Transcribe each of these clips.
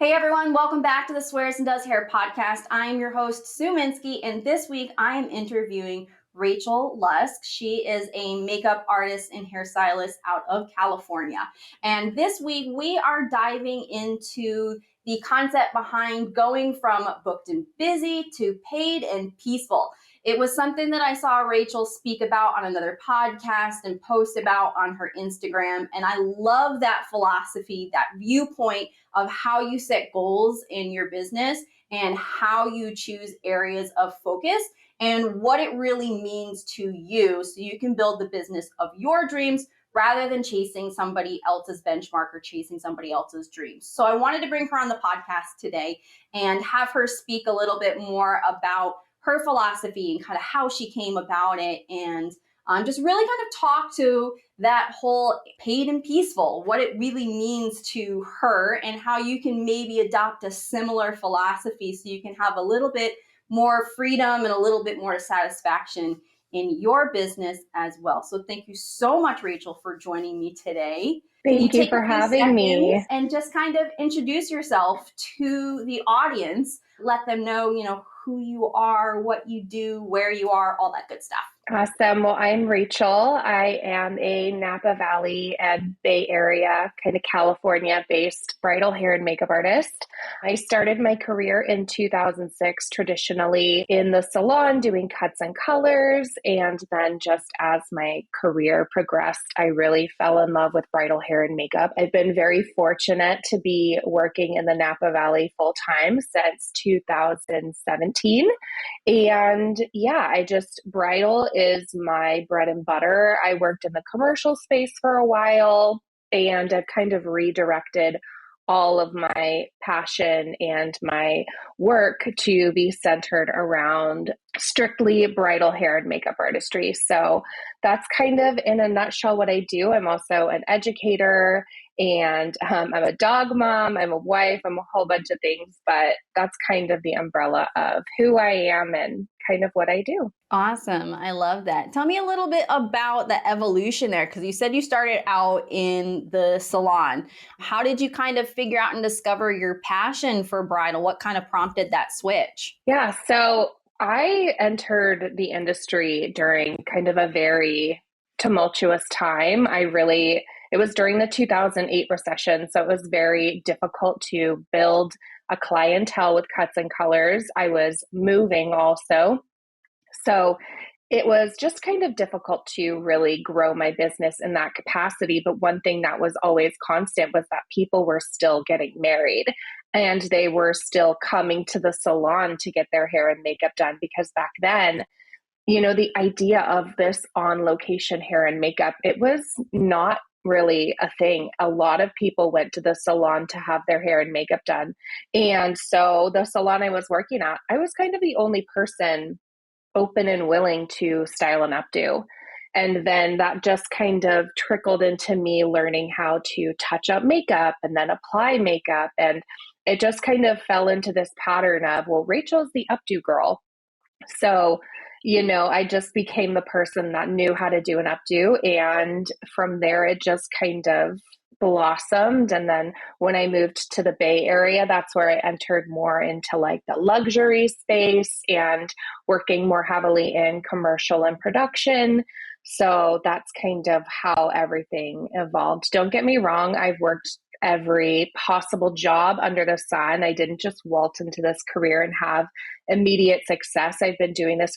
Hey everyone, welcome back to the Swears and Does Hair podcast. I am your host, Sue Minsky, and this week I am interviewing Rachel Lusk. She is a makeup artist and hairstylist out of California. And this week we are diving into the concept behind going from booked and busy to paid and peaceful. It was something that I saw Rachel speak about on another podcast and post about on her Instagram. And I love that philosophy, that viewpoint of how you set goals in your business and how you choose areas of focus and what it really means to you so you can build the business of your dreams rather than chasing somebody else's benchmark or chasing somebody else's dreams. So I wanted to bring her on the podcast today and have her speak a little bit more about her philosophy and kind of how she came about it, and just really kind of talk to that whole paid and peaceful, what it really means to her, and how you can maybe adopt a similar philosophy so you can have a little bit more freedom and a little bit more satisfaction in your business as well. So thank you so much, Rachel, for joining me today. Can you Thank you take for a few having me. seconds and just kind of introduce yourself to the audience? Let them know, who you are, what you do, where you are, all that good stuff. Awesome. Well, I'm Rachel. I am a Napa Valley and Bay Area, kind of California-based bridal hair and makeup artist. I started my career in 2006, traditionally in the salon doing cuts and colors. And then just as my career progressed, I really fell in love with bridal hair and makeup. I've been very fortunate to be working in the Napa Valley full-time since 2017. And yeah, bridal is my bread and butter. I worked in the commercial space for a while, and I've kind of redirected all of my passion and my work to be centered around strictly bridal hair and makeup artistry. So that's kind of in a nutshell what I do. I'm also an educator, and I'm a dog mom, I'm a wife, I'm a whole bunch of things, but that's kind of the umbrella of who I am and kind of what I do. Awesome. I love that. Tell me a little bit about the evolution there, because you said you started out in the salon. How did you kind of figure out and discover your passion for bridal? What kind of prompted that switch? Yeah, so I entered the industry during kind of a very tumultuous time. It was during the 2008 recession, so it was very difficult to build a clientele with cuts and colors. I was moving also. So it was just kind of difficult to really grow my business in that capacity. But one thing that was always constant was that people were still getting married and they were still coming to the salon to get their hair and makeup done, because back then, the idea of this on location hair and makeup, it was not really a thing. A lot of people went to the salon to have their hair and makeup done. And so the salon I was working at, I was kind of the only person open and willing to style and updo. And then that just kind of trickled into me learning how to touch up makeup and then apply makeup. And it just kind of fell into this pattern of, well, Rachel's the updo girl. So, I just became the person that knew how to do an updo. And from there, it just kind of blossomed. And then when I moved to the Bay Area, that's where I entered more into like the luxury space and working more heavily in commercial and production. So that's kind of how everything evolved. Don't get me wrong, I've worked every possible job under the sun. I didn't just waltz into this career and have immediate success. I've been doing this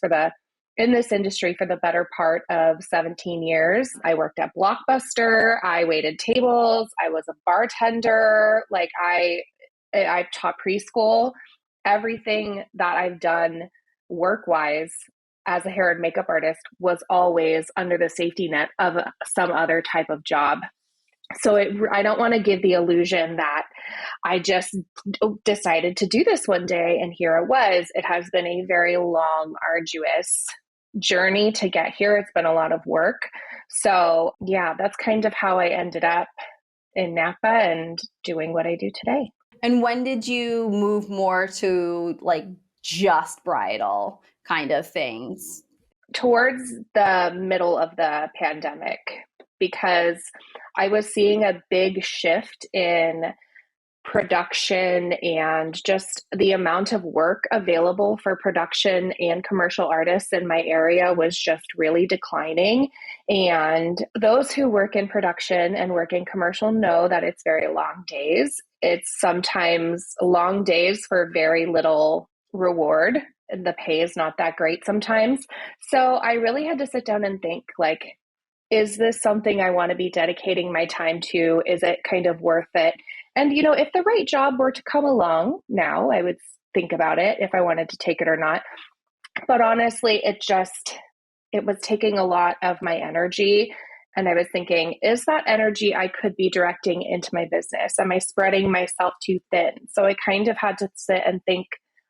in this industry for the better part of 17 years. I worked at Blockbuster. I waited tables. I was a bartender. I've taught preschool. Everything that I've done work-wise as a hair and makeup artist was always under the safety net of some other type of job. So I don't want to give the illusion that I just decided to do this one day and here it was. It has been a very long, arduous journey to get here. It's been a lot of work. So yeah, that's kind of how I ended up in Napa and doing what I do today. And when did you move more to like just bridal kind of things? Towards the middle of the pandemic, because I was seeing a big shift in production and just the amount of work available for production and commercial artists in my area was just really declining. And those who work in production and work in commercial know that it's very long days. It's sometimes long days for very little reward. The pay is not that great sometimes. So I really had to sit down and think, like, is this something I want to be dedicating my time to? Is it kind of worth it? And, if the right job were to come along now, I would think about it if I wanted to take it or not. But honestly, it was taking a lot of my energy. And I was thinking, is that energy I could be directing into my business? Am I spreading myself too thin? So I kind of had to sit and think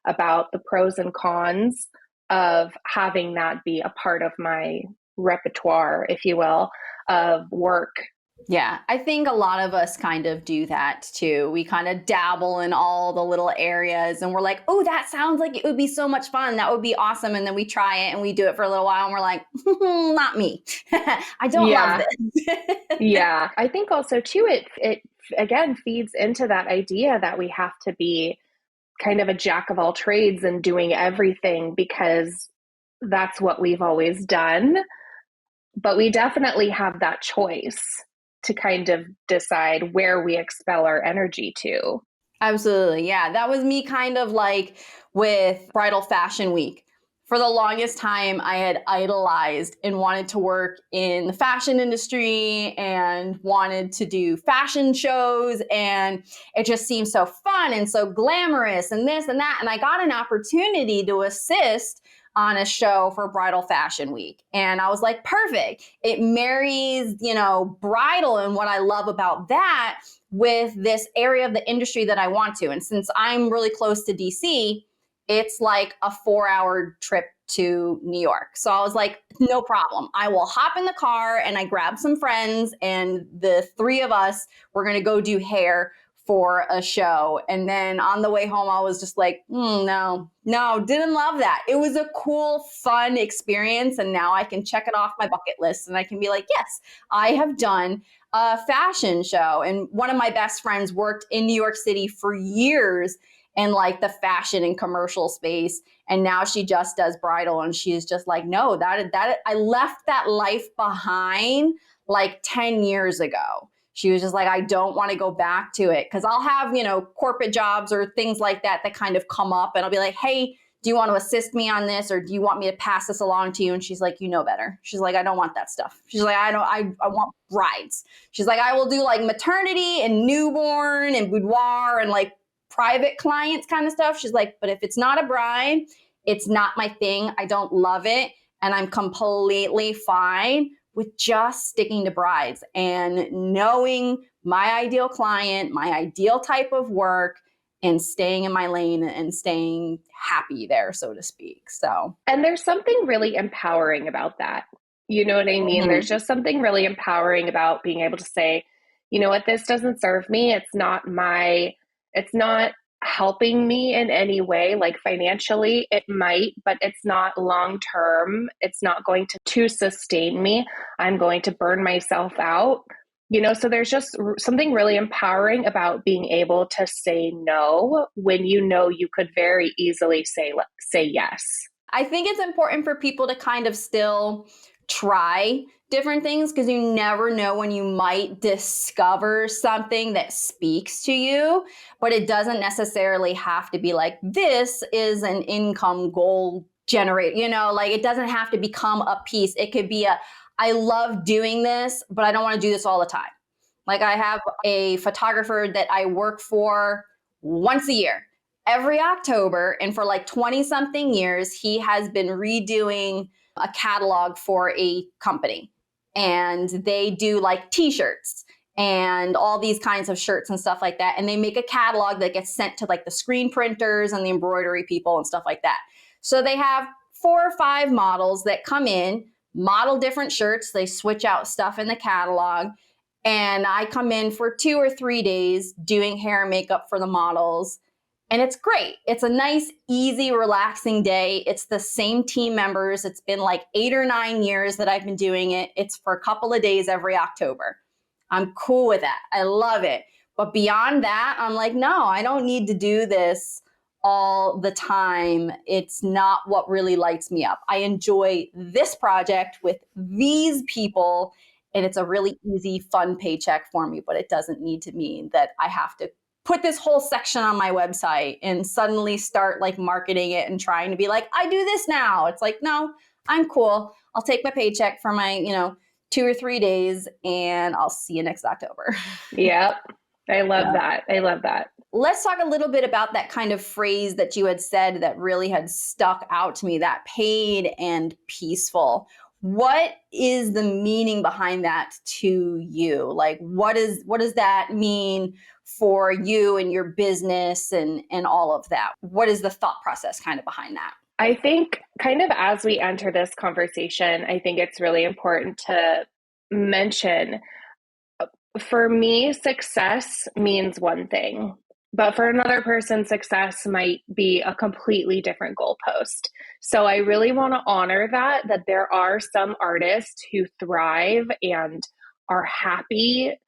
about the pros and cons of having that be a part of my repertoire, if you will, of work. Yeah, I think a lot of us kind of do that too. We kind of dabble in all the little areas and we're like, oh, that sounds like it would be so much fun. That would be awesome. And then we try it and we do it for a little while and we're like, not me. I don't love this. Yeah. I think also too, it again feeds into that idea that we have to be kind of a jack of all trades and doing everything because that's what we've always done. But we definitely have that choice to kind of decide where we expel our energy to. Absolutely. Yeah. That was me kind of like with Bridal Fashion Week. For the longest time, I had idolized and wanted to work in the fashion industry and wanted to do fashion shows. And it just seemed so fun and so glamorous and this and that. And I got an opportunity to assist on a show for Bridal Fashion Week. And I was like, perfect. It marries, bridal and what I love about that with this area of the industry that I want to. And since I'm really close to DC, it's like a 4-hour trip to New York. So I was like, no problem. I will hop in the car and I grabbed some friends and the three of us were going to go do hair for a show. And then on the way home, I was just like, no, didn't love that. It was a cool, fun experience. And now I can check it off my bucket list and I can be like, yes, I have done a fashion show. And one of my best friends worked in New York City for years in like the fashion and commercial space. And now she just does bridal. And she's just like, no, that I left that life behind like 10 years ago. She was just like, I don't want to go back to it because I'll have, corporate jobs or things like that kind of come up and I'll be like, hey, do you want to assist me on this? Or do you want me to pass this along to you? And she's like, you know better. She's like, I don't want that stuff. She's like, I want brides. She's like, I will do like maternity and newborn and boudoir and like private clients kind of stuff. She's like, but if it's not a bride, it's not my thing. I don't love it. And I'm completely fine with just sticking to brides and knowing my ideal client, my ideal type of work, and staying in my lane and staying happy there, so to speak. So, and there's something really empowering about that. You know what I mean? Mm-hmm. There's just something really empowering about being able to say, you know what, this doesn't serve me. It's not helping me in any way, like financially it might, but it's not long term. It's not going to sustain me. I'm going to burn myself out. So there's just something really empowering about being able to say no when you could very easily say yes. I think it's important for people to kind of still try different things because you never know when you might discover something that speaks to you, but it doesn't necessarily have to be like, this is an income goal generator, like it doesn't have to become a piece. It could be I love doing this, but I don't want to do this all the time. Like I have a photographer that I work for once a year, every October. And for like 20 something years, he has been redoing a catalog for a company. And they do like t-shirts and all these kinds of shirts and stuff like that. And they make a catalog that gets sent to like the screen printers and the embroidery people and stuff like that. So they have 4 or 5 models that come in, model different shirts. They switch out stuff in the catalog. And I come in for 2 or 3 days doing hair and makeup for the models. And it's great. It's a nice, easy, relaxing day. It's the same team members. It's been like 8 or 9 years that I've been doing it. It's for a couple of days every October. I'm cool with that. I love it. But beyond that, I'm like, no, I don't need to do this all the time. It's not what really lights me up. I enjoy this project with these people, and it's a really easy, fun paycheck for me, but it doesn't need to mean that I have to put this whole section on my website and suddenly start like marketing it and trying to be like, I do this now. It's like, no, I'm cool. I'll take my paycheck for my, 2 or 3 days, and I'll see you next October. Yep. I love Yeah. that. I love that. Let's talk a little bit about that kind of phrase that you had said that really had stuck out to me, that paid and peaceful. What is the meaning behind that to you? Like, what does that mean for you and your business and all of that? What is the thought process kind of behind that? I think kind of as we enter this conversation, I think it's really important to mention, for me, success means one thing, but for another person, success might be a completely different goalpost. So I really want to honor that there are some artists who thrive and are happy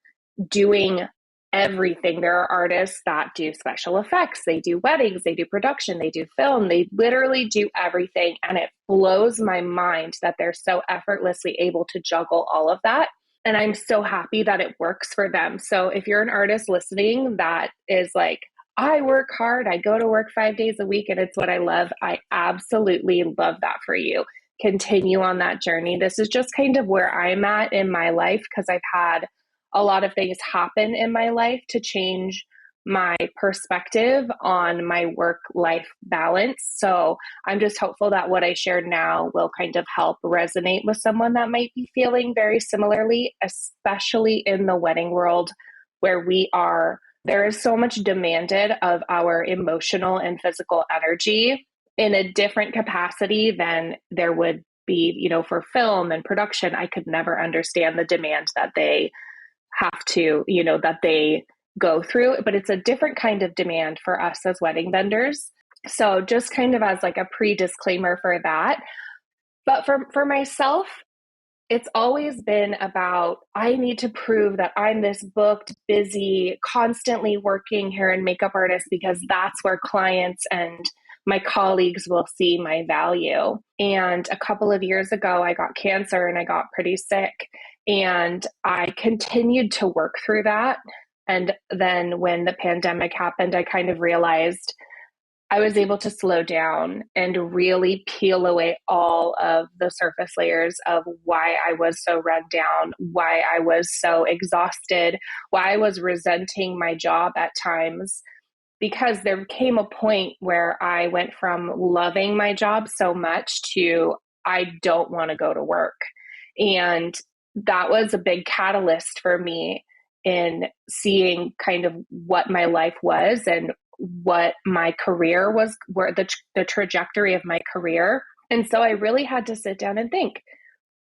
doing everything. There are artists that do special effects, they do weddings, they do production, they do film, they literally do everything. And it blows my mind that they're so effortlessly able to juggle all of that. And I'm so happy that it works for them. So if you're an artist listening that is like, I work hard, I go to work 5 days a week, and it's what I love, I absolutely love that for you. Continue on that journey. This is just kind of where I'm at in my life, because I've had a lot of things happen in my life to change my perspective on my work-life balance. So I'm just hopeful that what I shared now will kind of help resonate with someone that might be feeling very similarly, especially in the wedding world where there is so much demanded of our emotional and physical energy in a different capacity than there would be, for film and production. I could never understand the demand that they have to, that they go through, but it's a different kind of demand for us as wedding vendors. So just kind of as like a pre-disclaimer for that. But for myself, it's always been about, I need to prove that I'm this booked, busy, constantly working hair and makeup artist, because that's where clients and my colleagues will see my value. And a couple of years ago, I got cancer and I got pretty sick. And I continued to work through that. And then when the pandemic happened, I kind of realized I was able to slow down and really peel away all of the surface layers of why I was so run down, why I was so exhausted, why I was resenting my job at times. Because there came a point where I went from loving my job so much to, I don't want to go to work. And that was a big catalyst for me in seeing kind of what my life was and what my career was, where the trajectory of my career. And so I really had to sit down and think,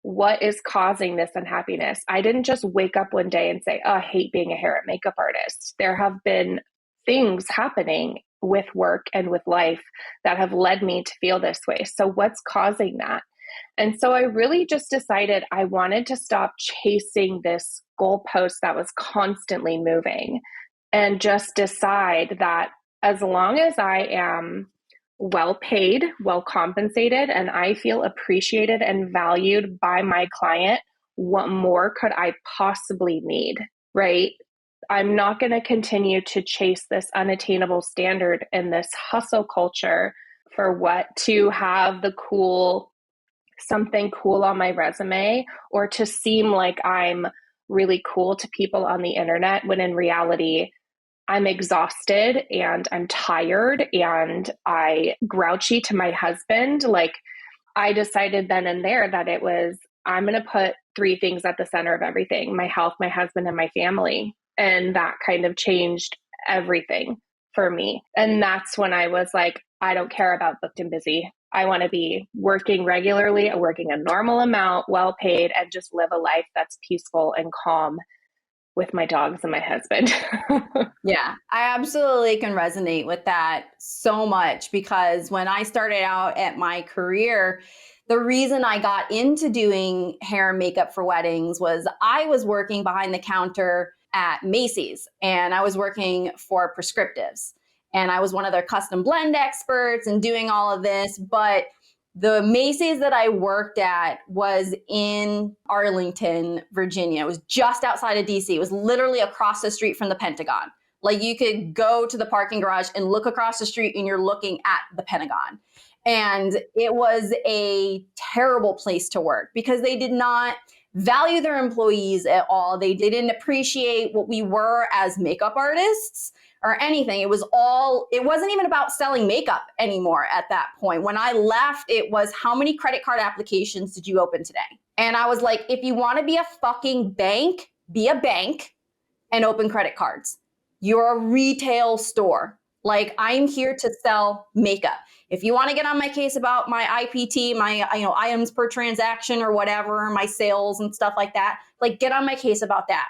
what is causing this unhappiness? I didn't just wake up one day and say, oh, I hate being a hair and makeup artist. There have been things happening with work and with life that have led me to feel this way. So what's causing that? And so I really just decided I wanted to stop chasing this goalpost that was constantly moving, and just decide that as long as I am well paid, well compensated, and I feel appreciated and valued by my client, what more could I possibly need, right? I'm not going to continue to chase this unattainable standard and this hustle culture for what to have something cool on my resume, or to seem like I'm really cool to people on the internet, when in reality, I'm exhausted and I'm tired and I grouchy to my husband. Like, I decided then and there that I'm going to put three things at the center of everything: my health, my husband, and my family. And that kind of changed everything for me. And that's when I was like, I don't care about booked and busy. I want to be working regularly, working a normal amount, well paid, and just live a life that's peaceful and calm with my dogs and my husband. Yeah, I absolutely can resonate with that so much, because when I started out at my career, the reason I got into doing hair and makeup for weddings was I was working behind the counter at Macy's, and I was working for prescriptives, and I was one of their custom blend experts and doing all of this. But the Macy's that I worked at was in Arlington, Virginia. It was just outside of DC. It was literally across the street from the Pentagon. Like, you could go to the parking garage and look across the street and you're looking at the Pentagon. And it was a terrible place to work because they did not value their employees at all. They didn't appreciate what we were as makeup artists or anything. It wasn't even about selling makeup anymore at that point. When I left, it was, how many credit card applications did you open today? And I was like, if you want to be a fucking bank, be a bank and open credit cards. You're a retail store. Like, I'm here to sell makeup. If you want to get on my case about my IPT, my items per transaction or whatever, my sales and stuff like that, like, get on my case about that.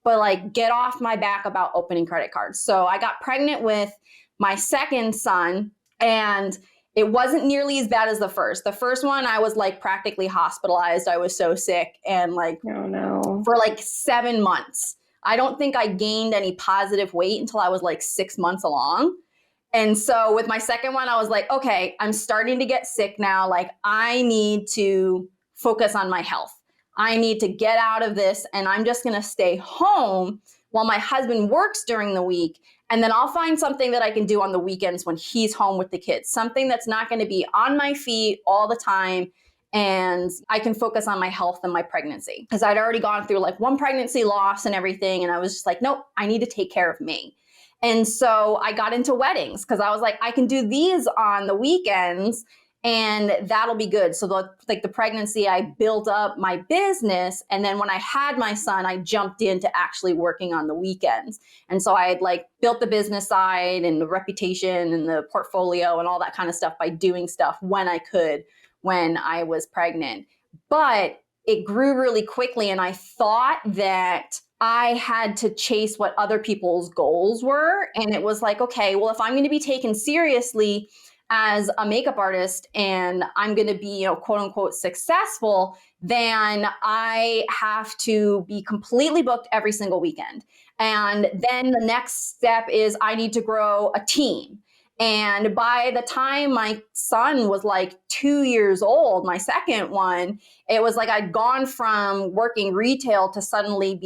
But like, get off my back about opening credit cards. So I got pregnant with my second son, and it wasn't nearly as bad as the first. The first one, I was like practically hospitalized. I was so sick, and like, oh no, for like 7 months. I don't think I gained any positive weight until I was like 6 months along. And so with my second one, I was like, okay, I'm starting to get sick now. Like, I need to focus on my health. I need to get out of this, and I'm just going to stay home while my husband works during the week. And then I'll find something that I can do on the weekends when he's home with the kids, something that's not going to be on my feet all the time. And I can focus on my health and my pregnancy, because I'd already gone through like one pregnancy loss and everything. And I was just like, nope, I need to take care of me. And so I got into weddings because I was like, I can do these on the weekends and that'll be good. So the pregnancy, I built up my business. And then when I had my son, I jumped into actually working on the weekends. And so I had like built the business side and the reputation and the portfolio and all that kind of stuff by doing stuff when I could, when I was pregnant. But it grew really quickly, and I thought that I had to chase what other people's goals were. And it was like, okay, well, if I'm going to be taken seriously as a makeup artist and I'm going to be, quote unquote, successful, then I have to be completely booked every single weekend. And then the next step is I need to grow a team. And by the time my son was like 2 years old, my second one, it was like I'd gone from working retail to suddenly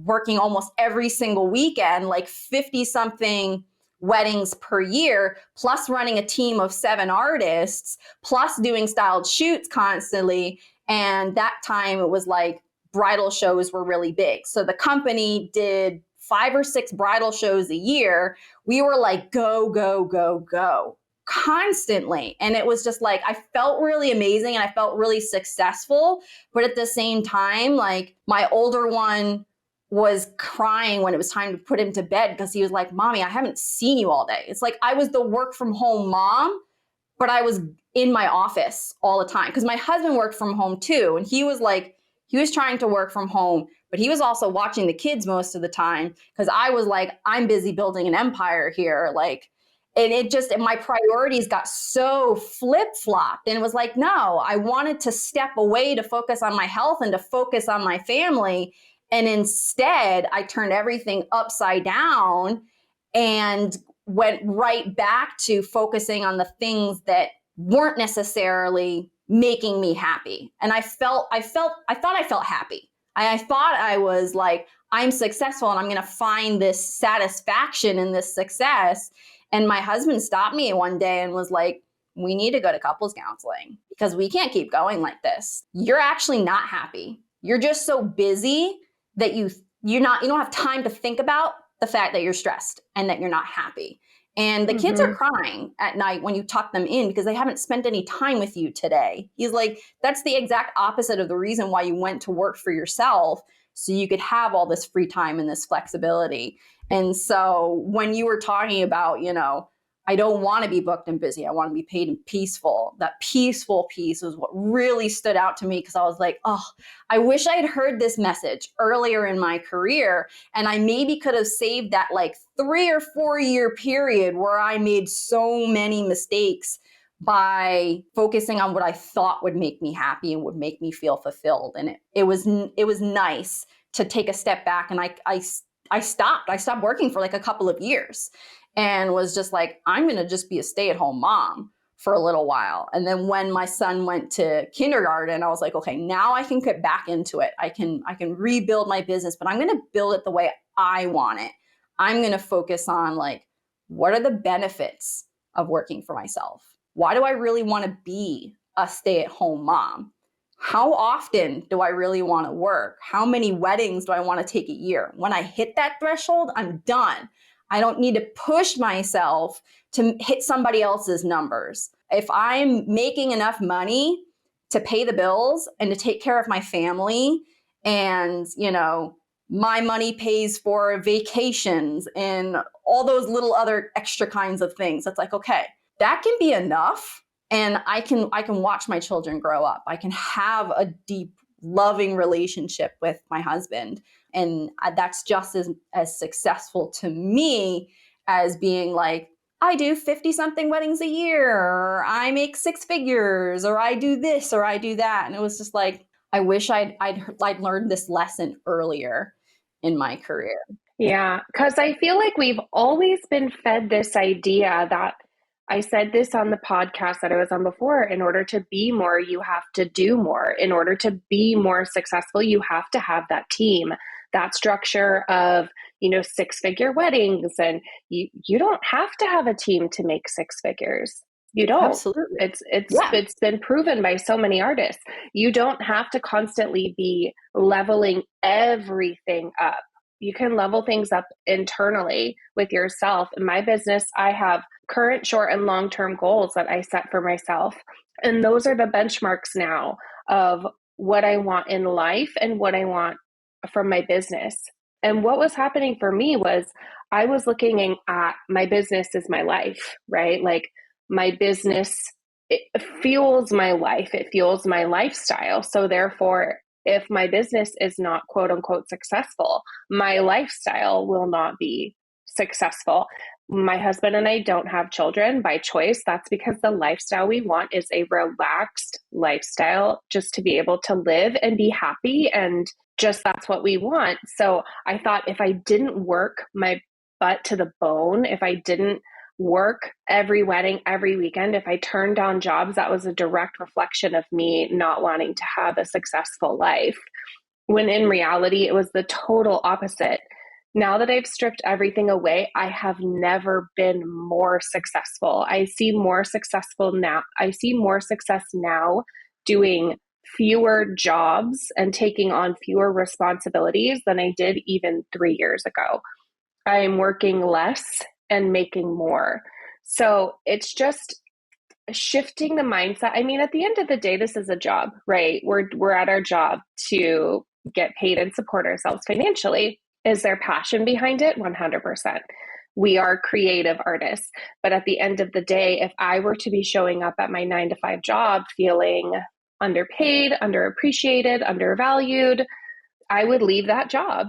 working almost every single weekend, like 50 something weddings per year, plus running a team of 7 artists, plus doing styled shoots constantly. And that time it was like bridal shows were really big. So the company did 5 or 6 bridal shows a year. We were like, go, go, go, go constantly. And it was just like, I felt really amazing and I felt really successful. But at the same time, like, my older one was crying when it was time to put him to bed because he was like, Mommy, I haven't seen you all day. It's like I was the work from home mom, but I was in my office all the time because my husband worked from home too. And he was trying to work from home, but he was also watching the kids most of the time because I was like, I'm busy building an empire here. Like, and my priorities got so flip-flopped. And it was like, no, I wanted to step away to focus on my health and to focus on my family. And instead, I turned everything upside down and went right back to focusing on the things that weren't necessarily making me happy. And I thought I felt happy. I thought I was like, I'm successful and I'm going to find this satisfaction in this success. And my husband stopped me one day and was like, we need to go to couples counseling because we can't keep going like this. You're actually not happy. You're just so busy that you don't have time to think about the fact that you're stressed and that you're not happy. And the kids are crying at night when you tuck them in because they haven't spent any time with you today. He's like, that's the exact opposite of the reason why you went to work for yourself, so you could have all this free time and this flexibility. And so when you were talking about, I don't want to be booked and busy, I want to be paid and peaceful, that peaceful piece was what really stood out to me because I was like, oh, I wish I had heard this message earlier in my career. And I maybe could have saved that like 3 or 4 year period where I made so many mistakes by focusing on what I thought would make me happy and would make me feel fulfilled. And it was nice to take a step back. And I I stopped working for like a couple of years and was just like, I'm going to just be a stay-at-home mom for a little while. And then when my son went to kindergarten, I was like, okay, now I can get back into it. I can rebuild my business, but I'm going to build it the way I want it. I'm going to focus on like, what are the benefits of working for myself? Why do I really want to be a stay-at-home mom? How often do I really want to work? How many weddings do I want to take a year? When I hit that threshold, I'm done. I don't need to push myself to hit somebody else's numbers. If I'm making enough money to pay the bills and to take care of my family, and, my money pays for vacations and all those little other extra kinds of things, it's like, okay, that can be enough, and I can watch my children grow up. I can have a deep, loving relationship with my husband, and that's just as successful to me as being like, I do 50 something weddings a year, or I make six figures, or I do this, or I do that. And it was just like, I wish I'd learned this lesson earlier in my career. Yeah, because I feel like we've always been fed this idea that I said this on the podcast that I was on before. In order to be more, you have to do more. In order to be more successful, you have to have that team, that structure of, six-figure weddings. And you don't have to have a team to make six figures. You don't. Absolutely. It's Yeah. it's been proven by so many artists. You don't have to constantly be leveling everything up. You can level things up internally with yourself. In my business, I have current, short, and long-term goals that I set for myself. And those are the benchmarks now of what I want in life and what I want from my business. And what was happening for me was I was looking at my business as my life, right? Like my business, it fuels my life, it fuels my lifestyle. So therefore, if my business is not quote unquote successful, my lifestyle will not be successful. My husband and I don't have children by choice. That's because the lifestyle we want is a relaxed lifestyle, just to be able to live and be happy. And just that's what we want. So I thought if I didn't work my butt to the bone, if I didn't work every wedding, every weekend, if I turned down jobs, that was a direct reflection of me not wanting to have a successful life. When in reality, it was the total opposite. Now that I've stripped everything away, I have never been more successful. I see more successful now. I see more success now doing fewer jobs and taking on fewer responsibilities than I did even 3 years ago. I'm working less and making more. So it's just shifting the mindset. I mean, at the end of the day, this is a job, right? We're at our job to get paid and support ourselves financially. Is there passion behind it? 100%. We are creative artists. But at the end of the day, if I were to be showing up at my 9 to 5 job feeling underpaid, underappreciated, undervalued, I would leave that job.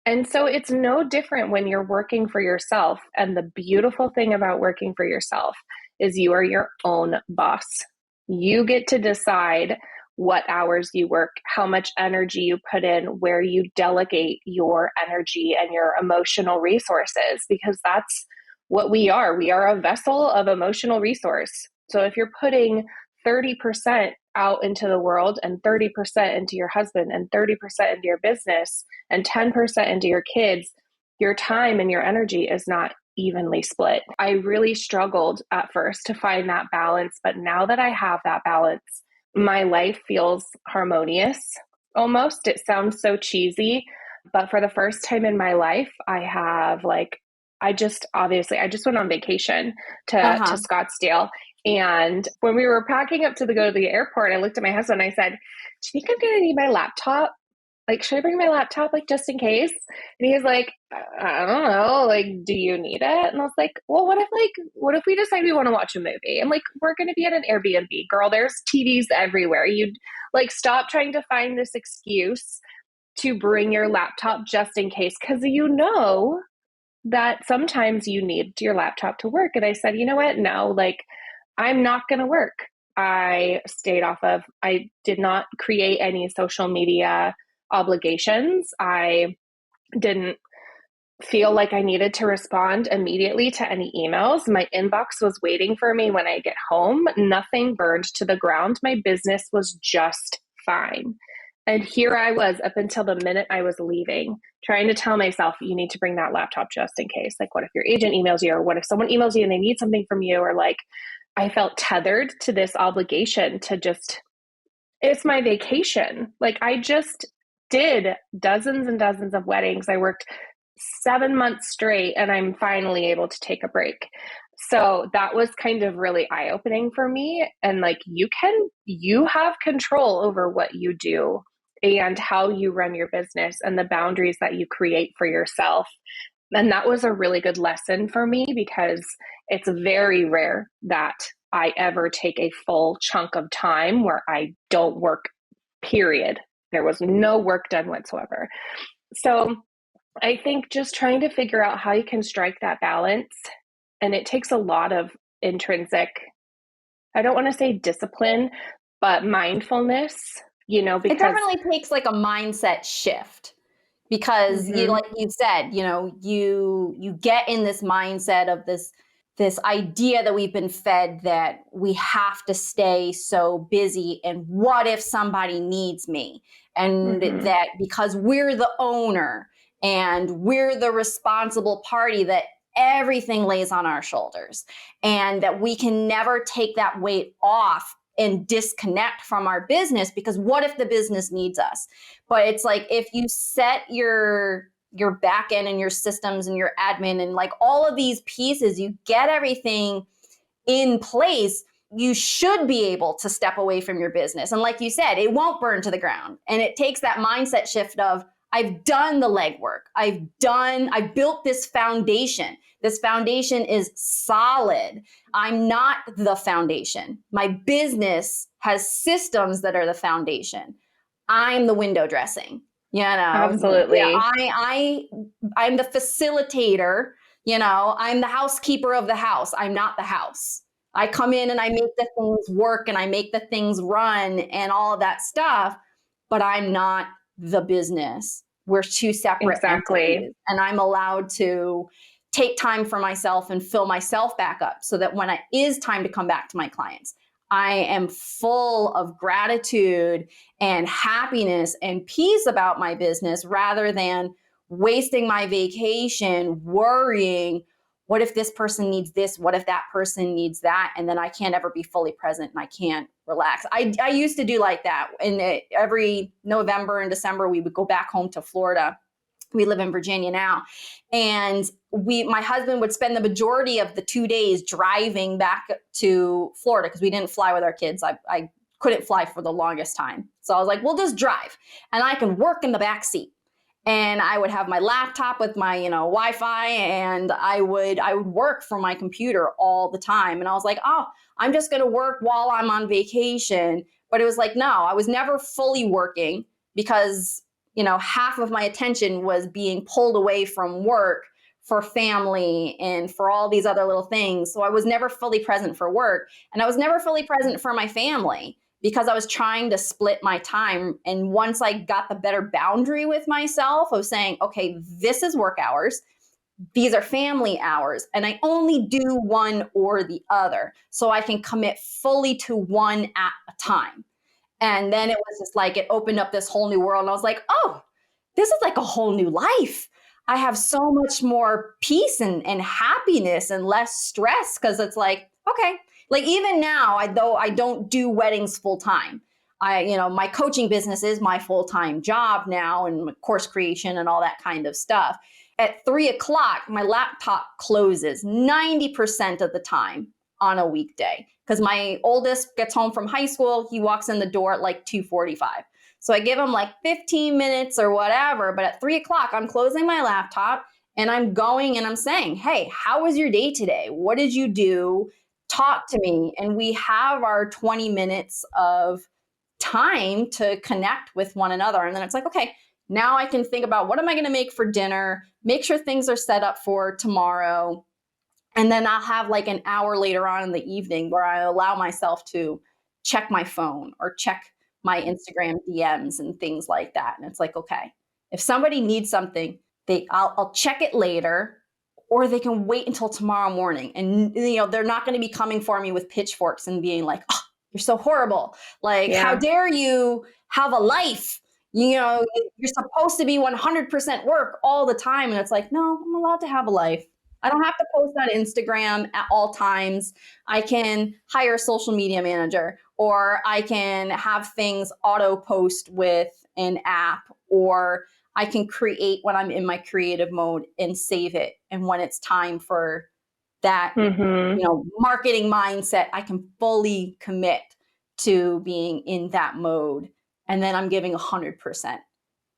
And so it's no different when you're working for yourself. And the beautiful thing about working for yourself is you are your own boss. You get to decide what hours you work, how much energy you put in, where you delegate your energy and your emotional resources, because that's what we are. We are a vessel of emotional resource. So if you're putting 30% out into the world and 30% into your husband and 30% into your business and 10% into your kids, your time and your energy is not evenly split. I really struggled at first to find that balance, but now that I have that balance, my life feels harmonious almost. It sounds so cheesy, but for the first time in my life, I just went on vacation to Uh-huh. Scottsdale. And when we were packing up to go to the airport, I looked at my husband and I said, "Do you think I'm going to need my laptop? Like, should I bring my laptop, like, just in case?" And he's like, "I don't know. Like, do you need it?" And I was like, "Well, what if we decide we want to watch a movie? And like, we're going to be at an Airbnb, girl. There's TVs everywhere. You'd like stop trying to find this excuse to bring your laptop just in case, because that sometimes you need your laptop to work." And I said, "You know what? No, like, I'm not going to work." I did not create any social media obligations. I didn't feel like I needed to respond immediately to any emails. My inbox was waiting for me when I get home. Nothing burned to the ground. My business was just fine. And here I was up until the minute I was leaving, trying to tell myself, you need to bring that laptop just in case. Like, what if your agent emails you? Or what if someone emails you and they need something from you? Or like, I felt tethered to this obligation to just, it's my vacation. Like, I just did dozens and dozens of weddings. I worked 7 months straight and I'm finally able to take a break. So that was kind of really eye-opening for me. And like, you have control over what you do and how you run your business and the boundaries that you create for yourself. And that was a really good lesson for me because it's very rare that I ever take a full chunk of time where I don't work, period. There was no work done whatsoever. So I think just trying to figure out how you can strike that balance. And it takes a lot of intrinsic, I don't want to say discipline, but mindfulness, It because definitely takes like a mindset shift because you, Mhm. like you said, you get in this mindset of this idea that we've been fed that we have to stay so busy, and what if somebody needs me, and Mhm. that because we're the owner and we're the responsible party, that everything lays on our shoulders, and that we can never take that weight off and disconnect from our business, because what if the business needs us? But it's like, if you set your back end and your systems and your admin and like all of these pieces, you get everything in place, you should be able to step away from your business. And like you said, it won't burn to the ground. And it takes that mindset shift of, I've done the legwork. I built this foundation. This foundation is solid. I'm not the foundation. My business has systems that are the foundation. I'm the window dressing. Yeah, Absolutely. I'm the facilitator. I'm the housekeeper of the house. I'm not the house. I come in and I make the things work and I make the things run and all of that stuff, but I'm not the business. We're two separate Exactly. entities, and I'm allowed to take time for myself and fill myself back up so that when it is time to come back to my clients, I am full of gratitude and happiness and peace about my business, rather than wasting my vacation worrying, what if this person needs this? What if that person needs that? And then I can't ever be fully present and I can't relax. I used to do like that. And every November and December, we would go back home to Florida. We live in Virginia now. And my husband would spend the majority of the 2 days driving back to Florida, because we didn't fly with our kids. I couldn't fly for the longest time. So I was like, we'll just drive and I can work in the back seat. And I would have my laptop with my, Wi-Fi, and I would work from my computer all the time. And I was like, oh, I'm just going to work while I'm on vacation. But it was like, no, I was never fully working, because, half of my attention was being pulled away from work for family and for all these other little things. So I was never fully present for work, and I was never fully present for my family, because I was trying to split my time. And once I got the better boundary with myself of saying, okay, this is work hours, these are family hours, and I only do one or the other, so I can commit fully to one at a time. And then it was just like, it opened up this whole new world. And I was like, oh, this is like a whole new life. I have so much more peace and happiness and less stress, because it's like, okay, like even now, though I don't do weddings full time, my coaching business is my full time job now, and course creation and all that kind of stuff. At 3 o'clock, my laptop closes 90% of the time on a weekday, because my oldest gets home from high school. He walks in the door at like 2:45. So I give him like 15 minutes or whatever. But at 3 o'clock, I'm closing my laptop and I'm going and I'm saying, hey, how was your day today? What did you do? Talk to me. And we have our 20 minutes of time to connect with one another. And then it's like, okay, now I can think about, what am I going to make for dinner? Make sure things are set up for tomorrow. And then I'll have like an hour later on in the evening where I allow myself to check my phone or check my Instagram DMs and things like that. And it's like, okay, if somebody needs something, I'll check it later, or they can wait until tomorrow morning. And, they're not going to be coming for me with pitchforks and being like, oh, you're so horrible. Like, how dare you have a life? You're supposed to be 100% work all the time. And it's like, no, I'm allowed to have a life. I don't have to post on Instagram at all times. I can hire a social media manager, or I can have things auto post with an app, or I can create when I'm in my creative mode and save it. And when it's time for that, marketing mindset, I can fully commit to being in that mode. And then I'm giving 100%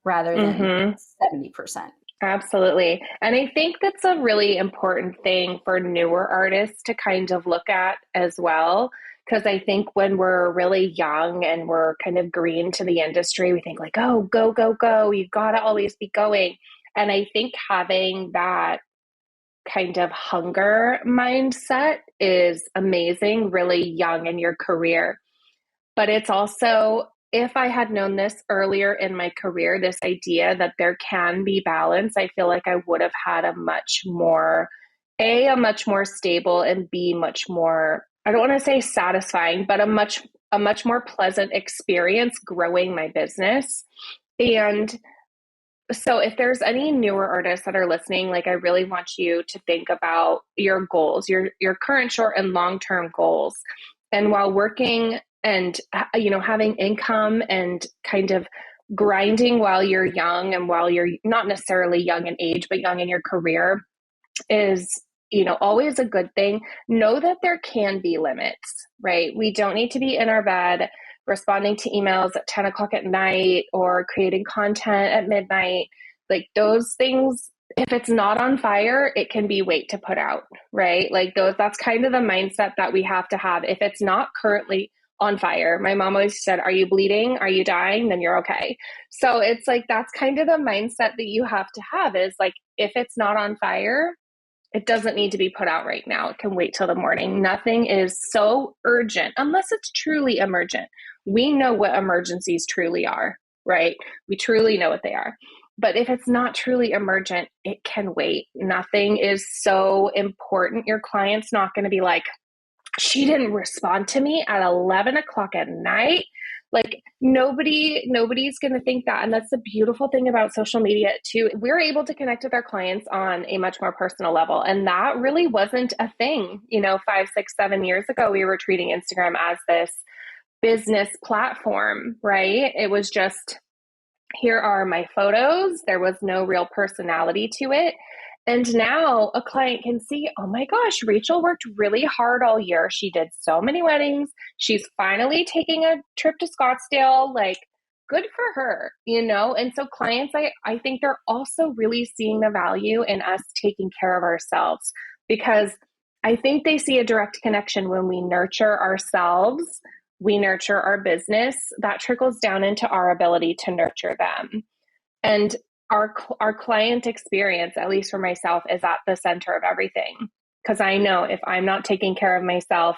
rather than 70%. Absolutely. And I think that's a really important thing for newer artists to kind of look at as well. Because I think when we're really young and we're kind of green to the industry, we think like, oh, go, go, go. You've got to always be going. And I think having that kind of hunger mindset is amazing, really young in your career. But it's also, if I had known this earlier in my career, this idea that there can be balance, I feel like I would have had a much more stable, and B, much more, I don't want to say satisfying, but a much more pleasant experience growing my business. And so if there's any newer artists that are listening, like, I really want you to think about your goals, your current short and long-term goals. And while working and, having income and kind of grinding while you're young, and while you're not necessarily young in age, but young in your career, is, always a good thing. Know that there can be limits, right? We don't need to be in our bed responding to emails at 10 o'clock at night, or creating content at midnight. Like, those things, if it's not on fire, it can be wait to put out, right? Like, that's kind of the mindset that we have to have. If it's not currently on fire, my mom always said, are you bleeding? Are you dying? Then you're okay. So it's like, that's kind of the mindset that you have to have, is like, if it's not on fire, it doesn't need to be put out right now. It can wait till the morning. Nothing is so urgent unless it's truly emergent. We know what emergencies truly are, right? We truly know what they are. But if it's not truly emergent, it can wait. Nothing is so important. Your client's not going to be like, she didn't respond to me at 11 o'clock at night. Like, nobody's going to think that. And that's the beautiful thing about social media too. We're able to connect with our clients on a much more personal level. And that really wasn't a thing, 5, 6, 7 years ago. We were treating Instagram as this business platform, right? It was just, here are my photos. There was no real personality to it. And now a client can see, oh my gosh, Rachel worked really hard all year. She did so many weddings. She's finally taking a trip to Scottsdale. Like, good for her, And so clients, I think they're also really seeing the value in us taking care of ourselves, because I think they see a direct connection when we nurture ourselves, we nurture our business, that trickles down into our ability to nurture them. And our client experience, at least for myself, is at the center of everything. Because I know if I'm not taking care of myself,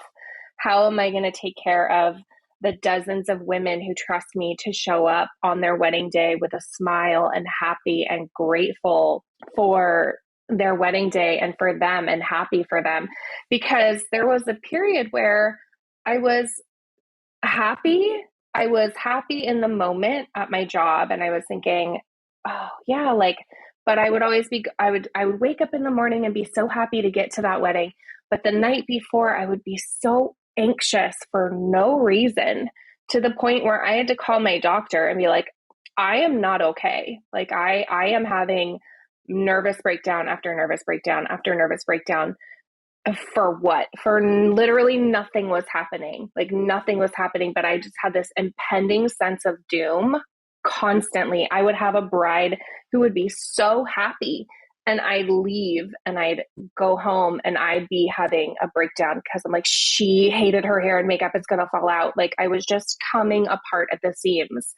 how am I going to take care of the dozens of women who trust me to show up on their wedding day with a smile and happy and grateful for their wedding day and for them and happy for them? Because there was a period where I was happy. I was happy in the moment at my job, and I was thinking, oh yeah, like, but I would always be, I would wake up in the morning and be so happy to get to that wedding. But the night before, I would be so anxious for no reason, to the point where I had to call my doctor and be like, I am not okay. Like, I am having nervous breakdown after nervous breakdown after nervous breakdown. For what? For literally nothing was happening. Like, nothing was happening, but I just had this impending sense of doom constantly. I would have a bride who would be so happy, and I'd leave and I'd go home and I'd be having a breakdown because I'm like, she hated her hair and makeup, it's going to fall out. Like, I was just coming apart at the seams.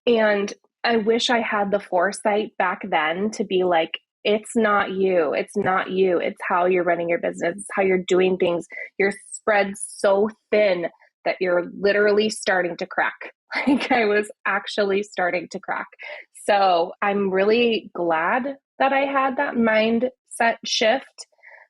And I wish I had the foresight back then to be like, it's not you. It's not you. It's how you're running your business. It's how you're doing things. You're spread so thin that you're literally starting to crack. Like, I was actually starting to crack. So I'm really glad that I had that mindset shift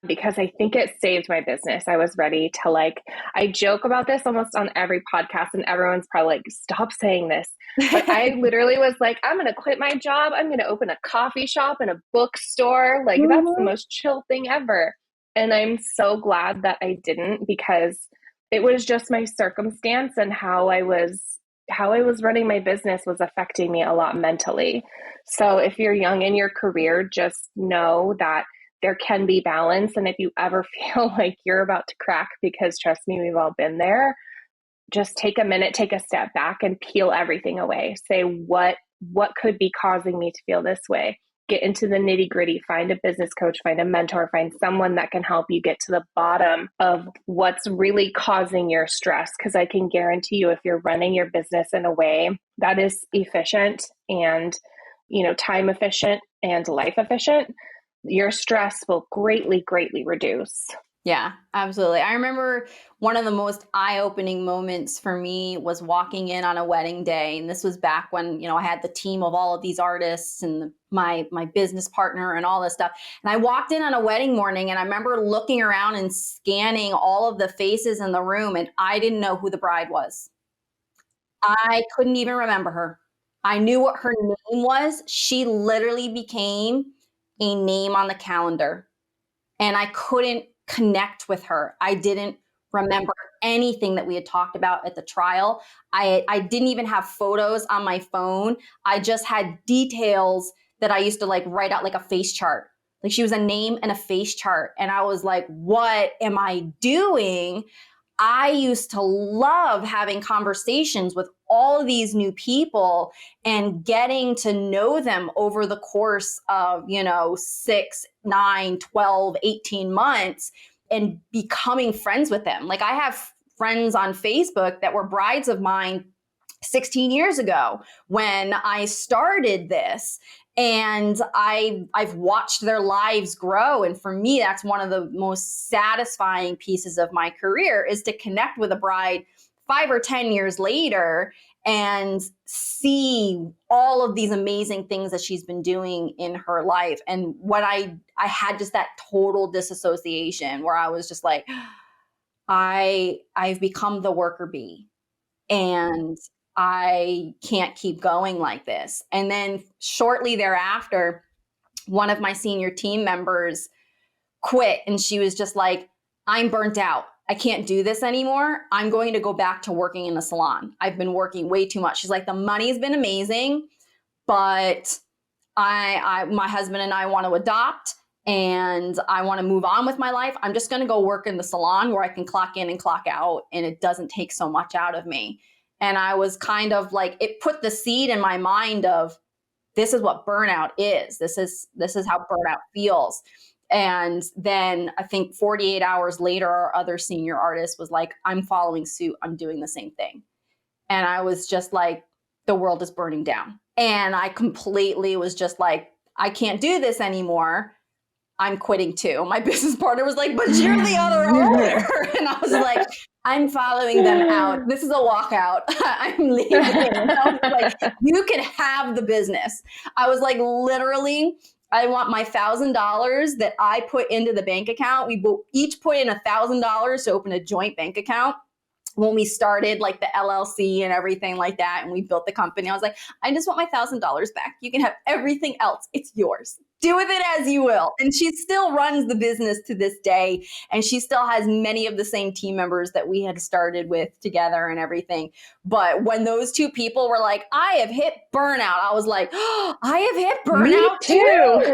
because I think it saved my business. I was ready to I joke about this almost on every podcast, and everyone's probably like, stop saying this. But I literally was like, I'm going to quit my job. I'm going to open a coffee shop and a bookstore. Like, that's the most chill thing ever. And I'm so glad that I didn't, because it was just my circumstance, and how I was running my business was affecting me a lot mentally. So if you're young in your career, just know that there can be balance. And if you ever feel like you're about to crack, because trust me, we've all been there, just take a minute, take a step back, and peel everything away. Say, what could be causing me to feel this way? Get into the nitty gritty, find a business coach, find a mentor, find someone that can help you get to the bottom of what's really causing your stress. Because I can guarantee you, if you're running your business in a way that is efficient and, time efficient and life efficient, your stress will greatly, greatly reduce. Yeah, absolutely. I remember one of the most eye-opening moments for me was walking in on a wedding day. And this was back when, I had the team of all of these artists and my business partner and all this stuff. And I walked in on a wedding morning, and I remember looking around and scanning all of the faces in the room, and I didn't know who the bride was. I couldn't even remember her. I knew what her name was. She literally became a name on the calendar, and I couldn't connect with her. I didn't remember anything that we had talked about at the trial. I didn't even have photos on my phone. I just had details that I used to write out like a face chart. Like, she was a name and a face chart. And I was like, what am I doing? I used to love having conversations with all of these new people and getting to know them over the course of, 6, 9, 12, 18 months, and becoming friends with them. Like, I have friends on Facebook that were brides of mine 16 years ago when I started this. And I've watched their lives grow. And for me, that's one of the most satisfying pieces of my career, is to connect with a bride 5 or 10 years later and see all of these amazing things that she's been doing in her life. And when I had just that total disassociation where I was just like, I've become the worker bee, and I can't keep going like this. And then shortly thereafter, one of my senior team members quit, and she was just like, I'm burnt out. I can't do this anymore. I'm going to go back to working in a salon. I've been working way too much. She's like, the money's been amazing, but my husband and I want to adopt, and I want to move on with my life. I'm just going to go work in the salon where I can clock in and clock out, and it doesn't take so much out of me. And I was kind of like, it put the seed in my mind of, this is what burnout is. This is how burnout feels. And then I think 48 hours later, our other senior artist was like, I'm following suit. I'm doing the same thing. And I was just like, the world is burning down. And I completely was just like, I can't do this anymore. I'm quitting too. My business partner was like, but you're the other owner. And I was like, I'm following them out. This is a walkout. I'm leaving. And I was like, you can have the business. I was like, literally, I want my $1,000 that I put into the bank account. We each put in $1,000 to open a joint bank account when we started like the LLC and everything like that. And we built the company. I was like, I just want my $1,000 back. You can have everything else. It's yours. Do with it as you will. And she still runs the business to this day. And she still has many of the same team members that we had started with together and everything. But when those two people were like, I have hit burnout, I was like, oh, I have hit burnout too.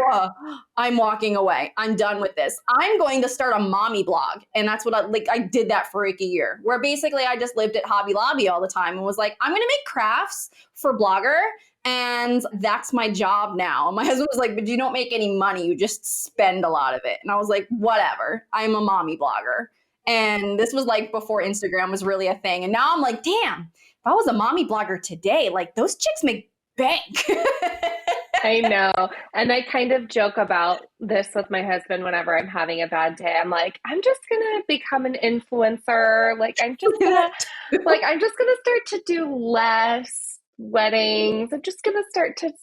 I'm walking away. I'm done with this. I'm going to start a mommy blog. And that's what I did that for like a year, where basically I just lived at Hobby Lobby all the time and was like, I'm going to make crafts for Blogger. And that's my job now. My husband was like, but you don't make any money. You just spend a lot of it. And I was like, whatever. I'm a mommy blogger. And this was like before Instagram was really a thing. And now I'm like, damn, if I was a mommy blogger today, like those chicks make bank. I know. And I kind of joke about this with my husband whenever I'm having a bad day. I'm like, I'm just going to become an influencer. I'm just going to start to do less weddings. I'm just gonna start to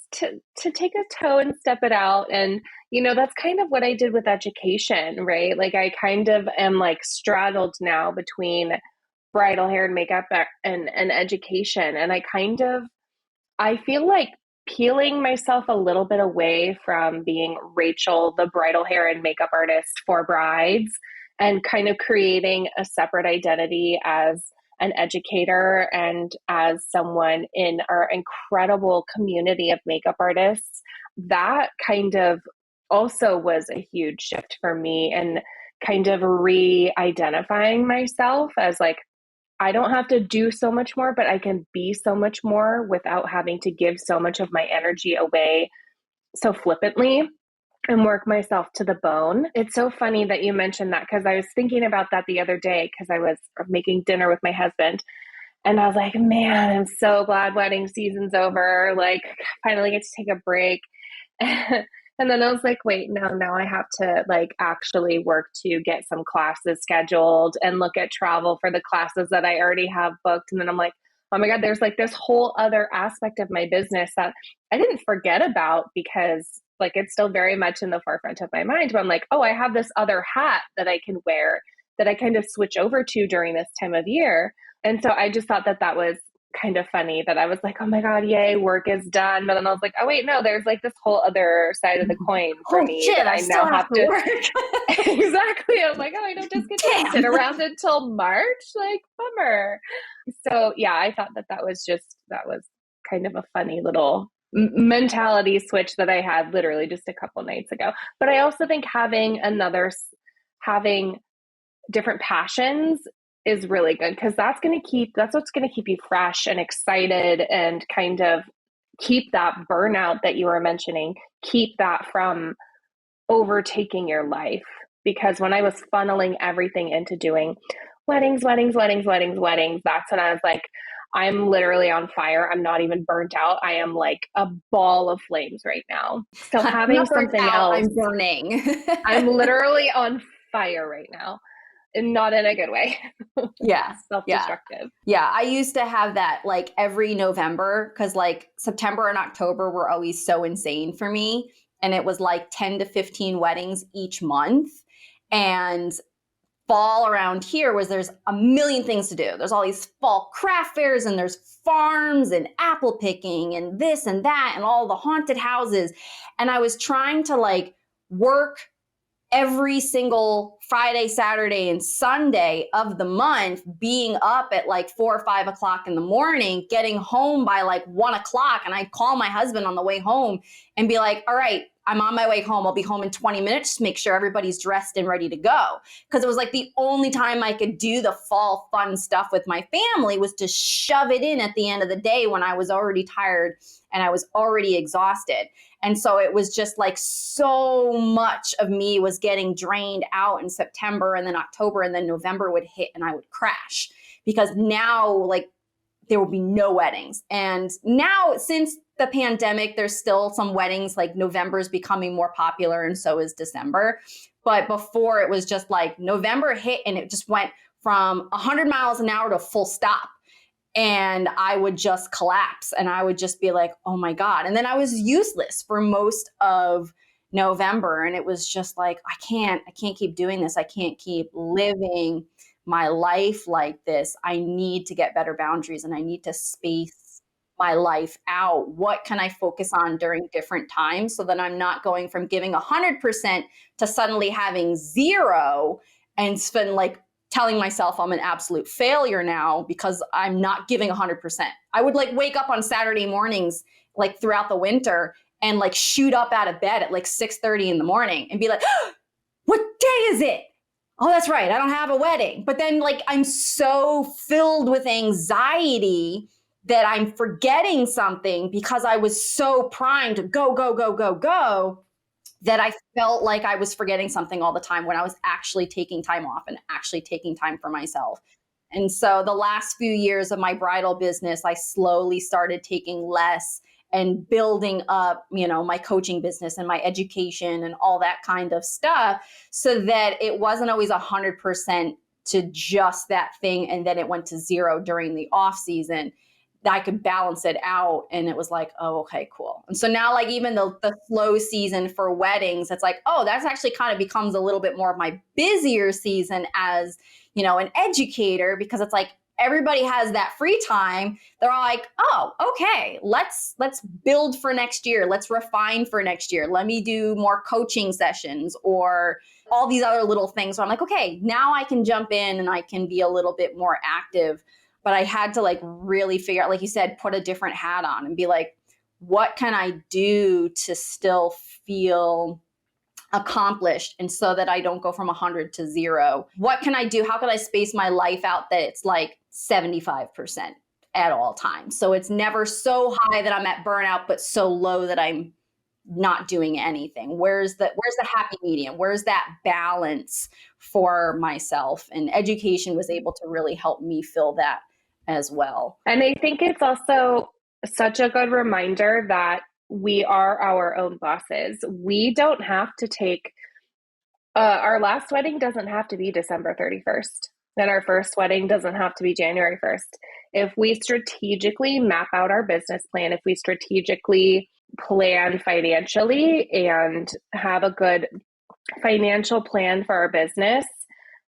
take a toe and step it out. And that's kind of what I did with education, right? Like I kind of am like straddled now between bridal hair and makeup and education. And I feel like peeling myself a little bit away from being Rachel, the bridal hair and makeup artist for brides, and kind of creating a separate identity as an educator and as someone in our incredible community of makeup artists. That kind of also was a huge shift for me, and kind of re-identifying myself as like, I don't have to do so much more, but I can be so much more without having to give so much of my energy away so flippantly and work myself to the bone. It's so funny that you mentioned that, because I was thinking about that the other day because I was making dinner with my husband. And I was like, man, I'm so glad wedding season's over. Like, finally get to take a break. And then I was like, wait, no, now I have to like actually work to get some classes scheduled and look at travel for the classes that I already have booked. And then I'm like, oh my God, there's like this whole other aspect of my business that I didn't forget about, because like it's still very much in the forefront of my mind. But I'm like, oh, I have this other hat that I can wear that I kind of switch over to during this time of year. And so I just thought that that was kind of funny, that I was like, oh my God, yay, work is done. But then I was like, oh wait, no, there's like this whole other side of the coin for me shit, that I now have to work. Exactly. I'm like, oh, I don't just get to sit around until March. Like, bummer. So yeah, I thought that was kind of a funny little mentality switch that I had literally just a couple nights ago. But I also think having different passions is really good, because that's what's going to keep you fresh and excited, and kind of keep that burnout that you were mentioning, keep that from overtaking your life. Because when I was funneling everything into doing weddings, that's when I was like, I'm literally on fire. I'm not even burnt out. I am like a ball of flames right now. So having something else, I'm burning. I'm literally on fire right now, and not in a good way. Yeah. Self-destructive. Yeah. I used to have that like every November, because like September and October were always so insane for me. And it was like 10 to 15 weddings each month. And fall around here was there's a million things to do. There's all these fall craft fairs, and there's farms and apple picking and this and that and all the haunted houses. And I was trying to like work every single Friday, Saturday, and Sunday of the month, being up at like 4 or 5 o'clock in the morning, getting home by like 1 o'clock. And I'd call my husband on the way home and be like, all right, I'm on my way home. I'll be home in 20 minutes. Just make sure everybody's dressed and ready to go. Because it was like the only time I could do the fall fun stuff with my family was to shove it in at the end of the day when I was already tired and I was already exhausted. And so it was just like so much of me was getting drained out in September, and then October, and then November would hit and I would crash, because now like there will be no weddings. And now since the pandemic, there's still some weddings, like November is becoming more popular and so is December. But before it was just like November hit and it just went from 100 miles an hour to full stop. And I would just collapse and I would just be like, oh my God. And then I was useless for most of November. And it was just like, I can't keep doing this. I can't keep living my life like this. I need to get better boundaries, and I need to space my life out. What can I focus on during different times so that I'm not going from giving 100% to suddenly having zero and spend like telling myself I'm an absolute failure now because I'm not giving 100%. I would like wake up on Saturday mornings, like throughout the winter, and like shoot up out of bed at like 6:30 in the morning and be like, what day is it? Oh, that's right, I don't have a wedding. But then like I'm so filled with anxiety that I'm forgetting something because I was so primed to go, that I felt like I was forgetting something all the time when I was actually taking time off and actually taking time for myself. And so the last few years of my bridal business, I slowly started taking less and building up, my coaching business and my education and all that kind of stuff, so that it wasn't always 100% to just that thing. And then it went to zero during the off season. I could balance it out. And it was like, oh, okay, cool. And so now, like, even the slow season for weddings, it's like, oh, that's actually kind of becomes a little bit more of my busier season as, an educator, because it's like everybody has that free time. They're all like, oh, okay, let's build for next year. Let's refine for next year. Let me do more coaching sessions or all these other little things. So I'm like, okay, now I can jump in and I can be a little bit more active. But I had to like really figure out, like you said, put a different hat on and be like, what can I do to still feel accomplished, and so that I don't go from 100 to 0? What can I do? How can I space my life out that it's like 75% at all times? So it's never so high that I'm at burnout, but so low that I'm not doing anything. Where's the happy medium? Where's that balance for myself? And education was able to really help me feel that as well. And I think it's also such a good reminder that we are our own bosses. We don't have to take, our last wedding doesn't have to be December 31st. And our first wedding doesn't have to be January 1st. If we strategically map out our business plan, if we strategically plan financially and have a good financial plan for our business,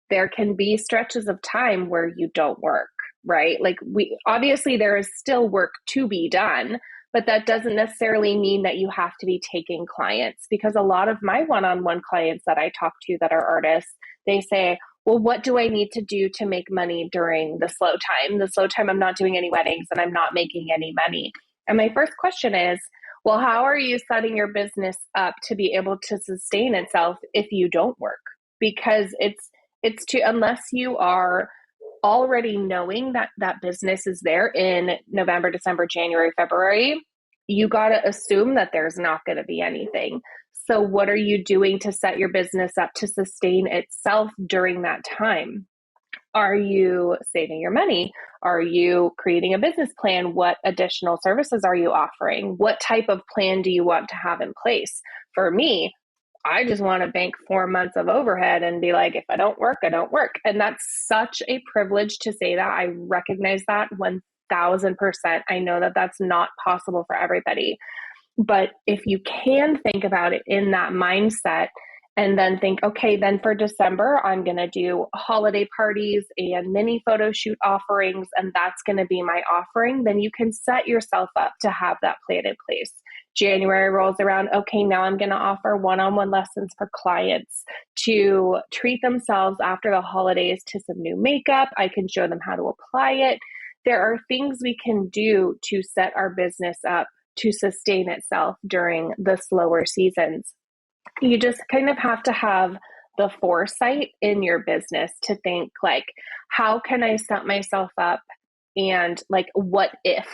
there can be stretches of time where you don't work, right? Like obviously there is still work to be done, but that doesn't necessarily mean that you have to be taking clients, because a lot of my one-on-one clients that I talk to that are artists, they say, well, what do I need to do to make money during the slow time? The slow time, I'm not doing any weddings and I'm not making any money. And my first question is, well, how are you setting your business up to be able to sustain itself if you don't work? Because it's to, unless you are already knowing that that business is there in November, December, January, February, you got to assume that there's not going to be anything. So what are you doing to set your business up to sustain itself during that time? Are you saving your money? Are you creating a business plan? What additional services are you offering? What type of plan do you want to have in place? For me, I just want to bank 4 months of overhead and be like, if I don't work, I don't work. And that's such a privilege to say that. I recognize that 1000%. I know that that's not possible for everybody. But if you can think about it in that mindset and then think, okay, then for December, I'm going to do holiday parties and mini photo shoot offerings, and that's going to be my offering, then you can set yourself up to have that plan in place. January rolls around, okay, now I'm going to offer one-on-one lessons for clients to treat themselves after the holidays to some new makeup. I can show them how to apply it. There are things we can do to set our business up to sustain itself during the slower seasons. You just kind of have to have the foresight in your business to think like, how can I set myself up? And like, what if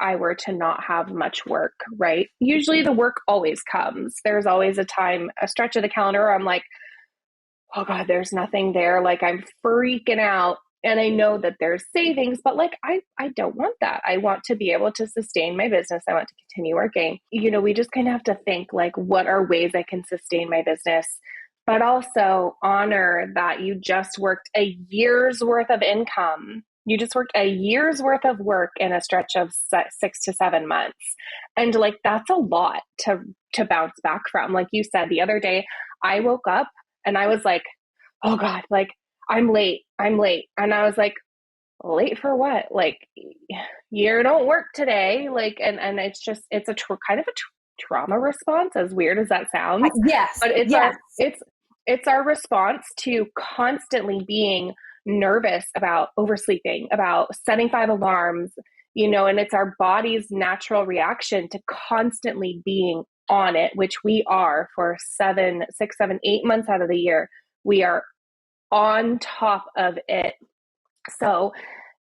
I were to not have much work, right? Usually the work always comes. There's always a stretch of the calendar where I'm like, oh God, there's nothing there. Like I'm freaking out. And I know that there's savings, but like, I don't want that. I want to be able to sustain my business. I want to continue working. We just kind of have to think like, what are ways I can sustain my business, but also honor that you just worked a year's worth of income. You just worked a year's worth of work in a stretch of 6 to 7 months. And like, that's a lot to bounce back from. Like you said, the other day I woke up and I was like, oh God, like, I'm late. And I was like, late for what? Like, you don't work today. Like, and it's just, it's a kind of a trauma response, as weird as that sounds. Yes. But yes. It's our response to constantly being nervous about oversleeping, about setting 5 alarms, and it's our body's natural reaction to constantly being on it, which we are for 6, 7, 8 months out of the year. We are on top of it. So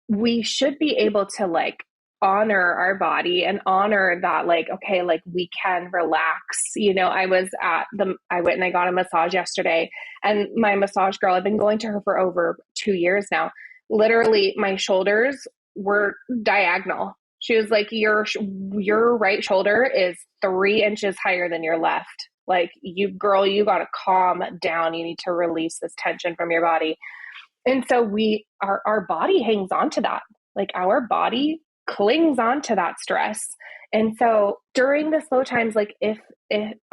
we should be able to like honor our body and honor that, like, okay, like we can relax. I went and I got a massage yesterday, and my massage girl, I've been going to her for over 2 years now. Literally my shoulders were diagonal. She was like, your right shoulder is 3 inches higher than your left. Like, you got to calm down. You need to release this tension from your body. And so our body hangs on to that. Like, our body clings onto that stress. And so during the slow times, like if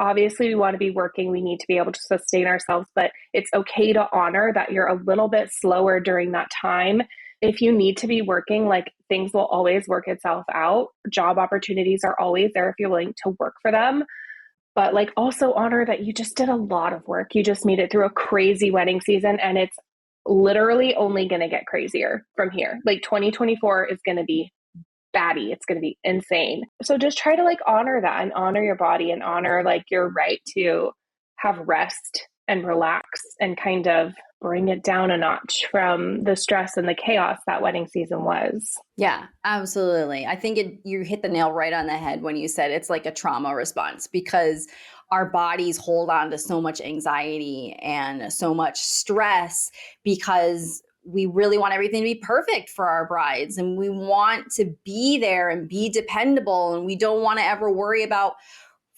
obviously we want to be working, we need to be able to sustain ourselves, but it's okay to honor that you're a little bit slower during that time. If you need to be working, like things will always work itself out. Job opportunities are always there if you're willing to work for them. But like also honor that you just did a lot of work. You just made it through a crazy wedding season, and it's literally only going to get crazier from here. Like 2024 is going to be batty. It's going to be insane. So just try to like honor that and honor your body and honor like your right to have rest and relax and kind of bring it down a notch from the stress and the chaos that wedding season was. Yeah, absolutely. I think you hit the nail right on the head when you said it's like a trauma response, because our bodies hold on to so much anxiety and so much stress because we really want everything to be perfect for our brides, and we want to be there and be dependable, and we don't want to ever worry about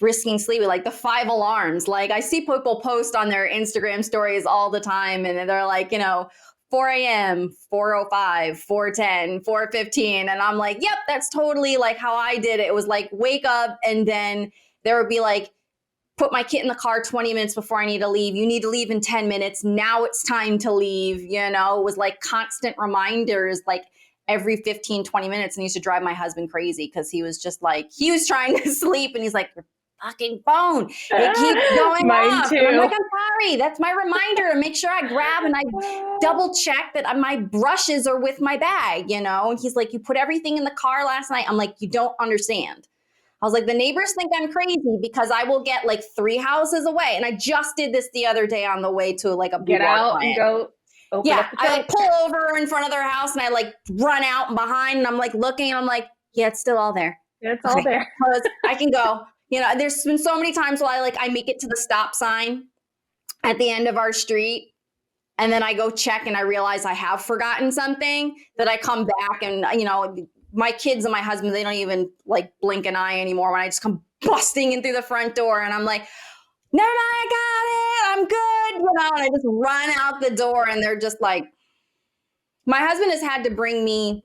risking sleep, like the 5 alarms. Like I see people post on their Instagram stories all the time, and they're like, 4 a.m., 4:05, 4:10, 4:15. And I'm like, yep, that's totally like how I did it. It was like, wake up, and then there would be like, put my kid in the car 20 minutes before I need to leave. You need to leave in 10 minutes. Now it's time to leave. It was like constant reminders, like every 15, 20 minutes. And he used to drive my husband crazy because he was just like, he was trying to sleep and he's like, your fucking phone, it keeps going off. And I'm like, I'm sorry. That's my reminder to make sure I grab and I double check that my brushes are with my bag, And he's like, you put everything in the car last night. I'm like, you don't understand. I was like, the neighbors think I'm crazy because I will get like 3 houses away. And I just did this the other day on the way to like a get out client. And go open up the trunk. I like pull over in front of their house and I like run out and behind and I'm like looking and I'm like, yeah, it's still all there. Yeah, it's all there. I can go. There's been so many times where I make it to the stop sign at the end of our street. And then I go check and I realize I have forgotten something, that I come back and, my kids and my husband, they don't even like blink an eye anymore when I just come busting in through the front door and I'm like, never mind, I got it, I'm good. And I just run out the door and they're just like, my husband has had to bring me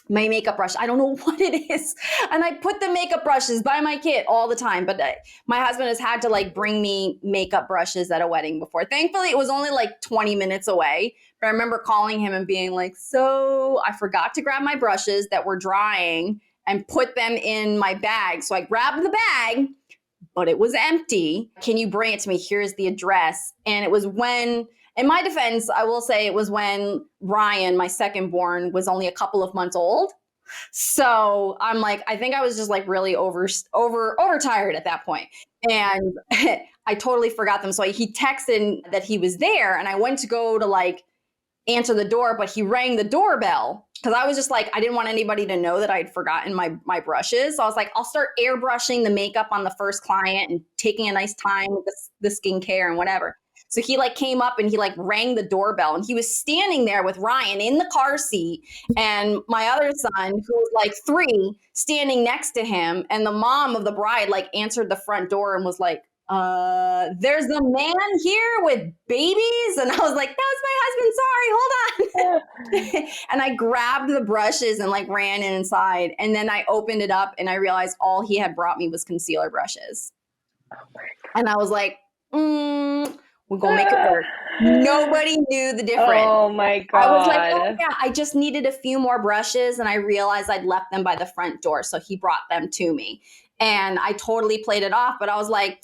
my makeup brush. I don't know what it is. And I put the makeup brushes by my kid all the time. But my husband has had to like bring me makeup brushes at a wedding before. Thankfully, it was only like 20 minutes away. But I remember calling him and being like, so I forgot to grab my brushes that were drying and put them in my bag. So I grabbed the bag, but it was empty. Can you bring it to me? Here's the address. And it was when, in my defense, I will say it was when Ryan, my second born, was only a couple of months old. So I'm like, I think I was just like really overtired at that point. And I totally forgot them. So he texted that he was there and I went to go to like answer the door, but he rang the doorbell because I was just like, I didn't want anybody to know that I'd forgotten my brushes. So I was like, I'll start airbrushing the makeup on the first client and taking a nice time with the skincare and whatever. So he like came up and he like rang the doorbell and he was standing there with Ryan in the car seat and my other son, who was like 3, standing next to him. And the mom of the bride like answered the front door and was like, there's a man here with babies. And I was like, that was my husband. Sorry, hold on. And I grabbed the brushes and like ran inside. And then I opened it up and I realized all he had brought me was concealer brushes. Oh my God. And I was like, we're going to make it work. Nobody knew the difference. Oh my God. I was like, oh yeah, I just needed a few more brushes. And I realized I'd left them by the front door. So he brought them to me. And I totally played it off. But I was like,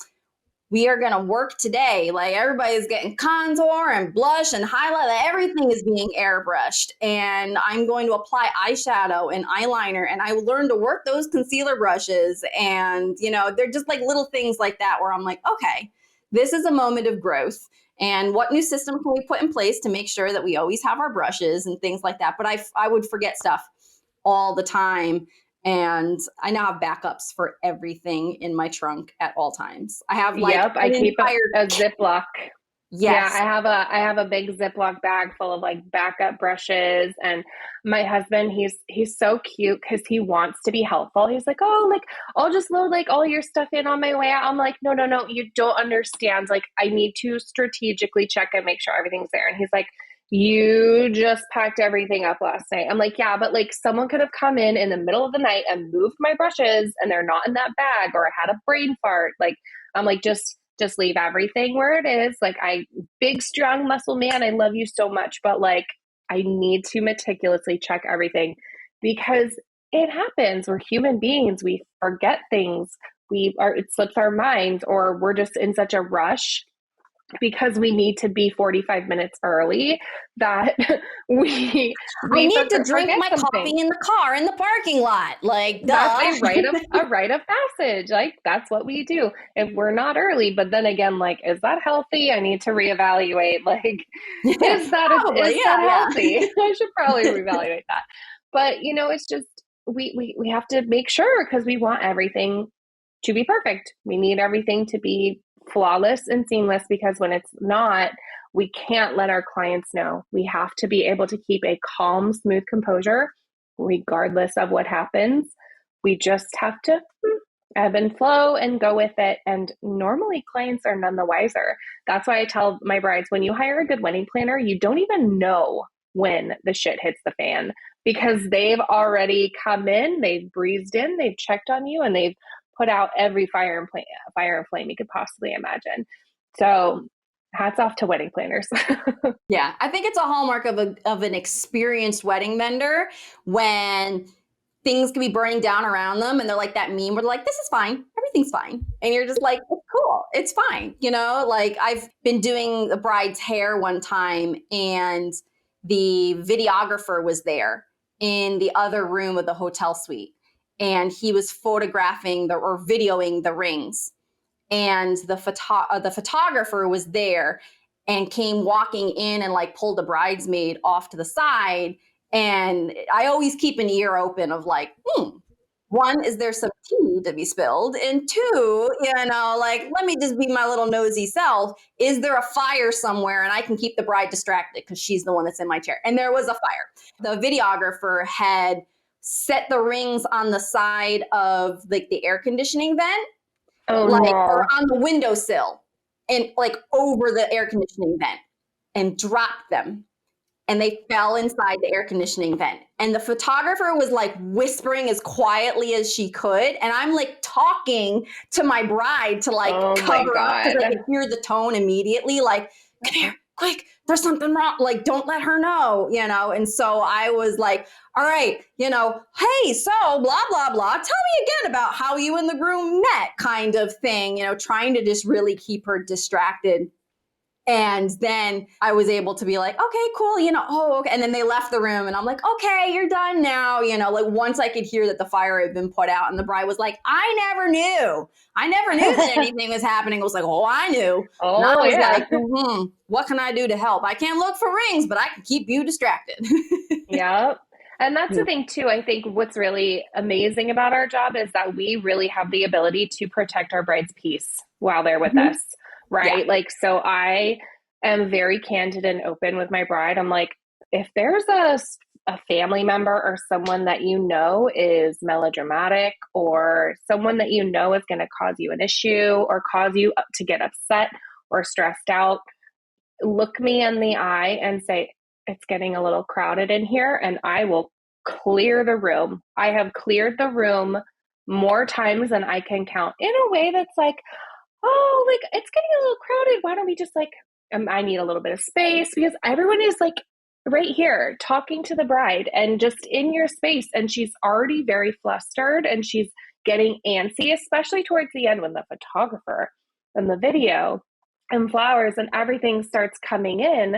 we are going to work today. Like everybody's getting contour and blush and highlight. Everything is being airbrushed. And I'm going to apply eyeshadow and eyeliner. And I learned to work those concealer brushes. And, they're just like little things like that where I'm like, okay, this is a moment of growth. And what new system can we put in place to make sure that we always have our brushes and things like that? But I would forget stuff all the time. And I now have backups for everything in my trunk at all times. I have like I keep a Ziploc. Yes. Yeah, I have a big Ziploc bag full of like backup brushes. And my husband, he's so cute because he wants to be helpful. He's like, oh, like I'll just load like all your stuff in on my way out. I'm like, no, you don't understand. Like I need to strategically check and make sure everything's there. And he's like, you just packed everything up last night. I'm like, yeah, but like someone could have come in the middle of the night and moved my brushes and they're not in that bag, or I had a brain fart. Like, I'm like, just leave everything where it is. Like, big, strong muscle man, I love you so much, but like, I need to meticulously check everything because it happens. We're human beings. We forget things. It slips our minds, or we're just in such a rush because we need to be 45 minutes early that we I we need to drink forget my something. coffee in the car in the parking lot. Like, That's duh. a rite of passage. Like, that's what we do if we're not early. But then again, like, is that healthy? I need to reevaluate. Like, Probably, is that yeah, healthy? I should probably reevaluate that. But it's just we have to make sure, because we want everything to be perfect. We need everything to be flawless and seamless, because when it's not, we can't let our clients know. We have to be able to keep a calm, smooth composure regardless of what happens. We just have to ebb and flow and go with it. And normally clients are none the wiser. That's why I tell my brides, when you hire a good wedding planner, you don't even know when the shit hits the fan, because they've already come in, they've breezed in, they've checked on you, and they've put out every fire and flame you could possibly imagine. So hats off to wedding planners. yeah. I think it's a hallmark of an experienced wedding vendor when things can be burning down around them, and they're like that meme where they're like, "This is fine, everything's fine," and you're just like, "It's cool, it's fine." Like, I've been doing the bride's hair one time, and the videographer was there in the other room of the hotel suite, and he was photographing or videoing the rings, and the photographer was there and came walking in and like pulled a bridesmaid off to the side. And I always keep an ear open of like, one, is there some tea to be spilled? And two, like, let me just be my little nosy self. Is there a fire somewhere and I can keep the bride distracted because she's the one that's in my chair? And there was a fire. The videographer had set the rings on the side of like the air conditioning vent, Oh like, or no. on the windowsill and like over the air conditioning vent, and dropped them, and they fell inside the air conditioning vent. And the photographer was like whispering as quietly as she could, and I'm like talking to my bride to like Oh my cover up, because I God. could hear the tone immediately, like, "Come here, quick, there's something wrong, like, don't let her know." And so I was like, "All right, hey, so blah blah blah, tell me again about how you and the groom met," kind of thing, trying to just really keep her distracted. And then I was able to be like, "Okay, cool, oh, okay." And then they left the room, and I'm like, "Okay, you're done now." Like, once I could hear that the fire had been put out, and the bride was like, "I never knew. I never knew that anything was happening." I was like, "Oh, I knew." And I Oh was yeah. like, what can I do to help? I can't look for rings, but I can keep you distracted. Yeah. And that's the thing too. I think what's really amazing about our job is that we really have the ability to protect our bride's peace while they're with us. Yeah. Right. Like, so I am very candid and open with my bride. I'm like, if there's a family member or someone that is melodramatic, or someone that is going to cause you an issue or cause you to get upset or stressed out, look me in the eye and say, "It's getting a little crowded in here," and I will clear the room. I have cleared the room more times than I can count, in a way that's like, "Oh, like, it's getting a little crowded. Why don't we just like, I need a little bit of space," because everyone is like right here talking to the bride and just in your space. And she's already very flustered and she's getting antsy, especially towards the end when the photographer and the video and flowers and everything starts coming in,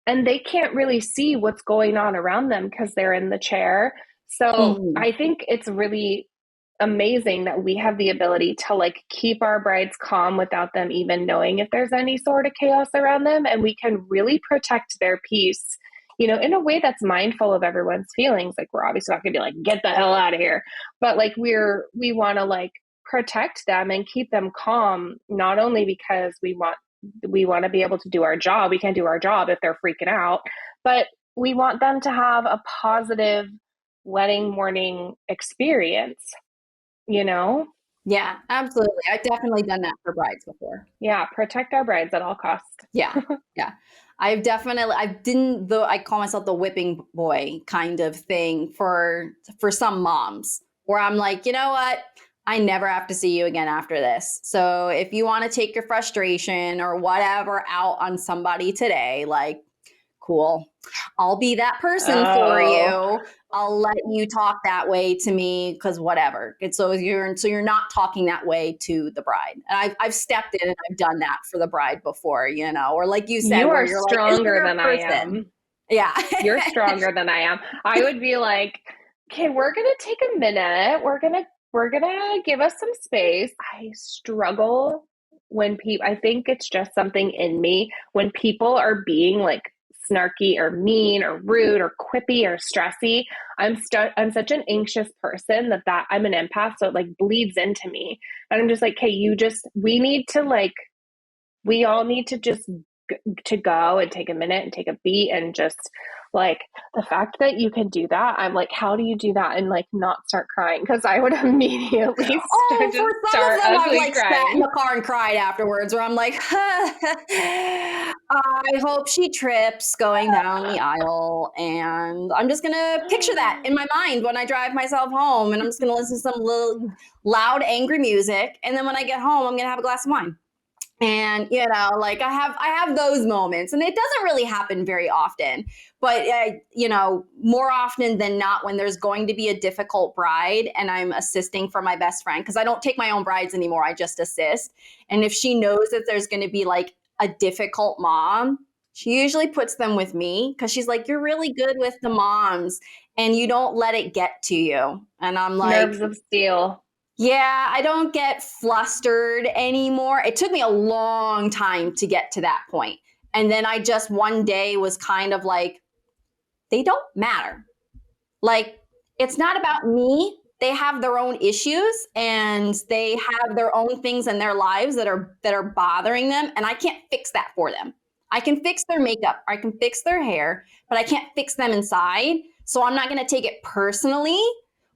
and they can't really see what's going on around them because they're in the chair. So I think it's really amazing that we have the ability to like keep our brides calm without them even knowing if there's any sort of chaos around them, and we can really protect their peace, in a way that's mindful of everyone's feelings. Like, we're obviously not going to be like, "Get the hell out of here," but like we want to like protect them and keep them calm, not only because we want to be able to do our job. We can't do our job if they're freaking out, but we want them to have a positive wedding morning experience, Yeah, absolutely. I've definitely done that for brides before. Yeah, protect our brides at all costs. Yeah. Yeah. I call myself the whipping boy kind of thing for some moms where I'm like, you know what? I never have to see you again after this. So if you want to take your frustration or whatever out on somebody today, like, cool. I'll be that person for Oh, you. I'll let you talk that way to me because whatever. And so you're not talking that way to the bride. And I've stepped in and I've done that for the bride before, or like you said, you where are you're like, is stronger there a than I person? am. Yeah. You're stronger than I am. I would be like, okay, we're gonna take a minute. We're gonna give us some space. I struggle when people, I think it's just something in me when people are being like snarky or mean or rude or quippy or stressy. I'm such an anxious person that I'm an empath, so it like bleeds into me. And I'm just like, okay, we all need to just to go and take a minute and take a beat and just like the fact that you can do that, I'm like, how do you do that and like not start crying? Because I would immediately Oh, for some of start them, I've ugly like sat in crying. the car and cried afterwards, where I'm like, I hope she trips going down the aisle. And I'm just going to picture that in my mind when I drive myself home. And I'm just going to listen to some little loud, angry music. And then when I get home, I'm going to have a glass of wine. And like I have those moments, and it doesn't really happen very often, but more often than not, when there's going to be a difficult bride and I'm assisting for my best friend, because I don't take my own brides anymore, I just assist. And if she knows that there's going to be like a difficult mom, she usually puts them with me, because she's like, you're really good with the moms and you don't let it get to you. And I'm like, Nerves of steel. yeah, I don't get flustered anymore. It took me a long time to get to that point. And then I just one day was kind of like, they don't matter. Like, it's not about me. They have their own issues and they have their own things in their lives that are bothering them, and I can't fix that for them. I can fix their makeup, I can fix their hair, but I can't fix them inside. So I'm not going to take it personally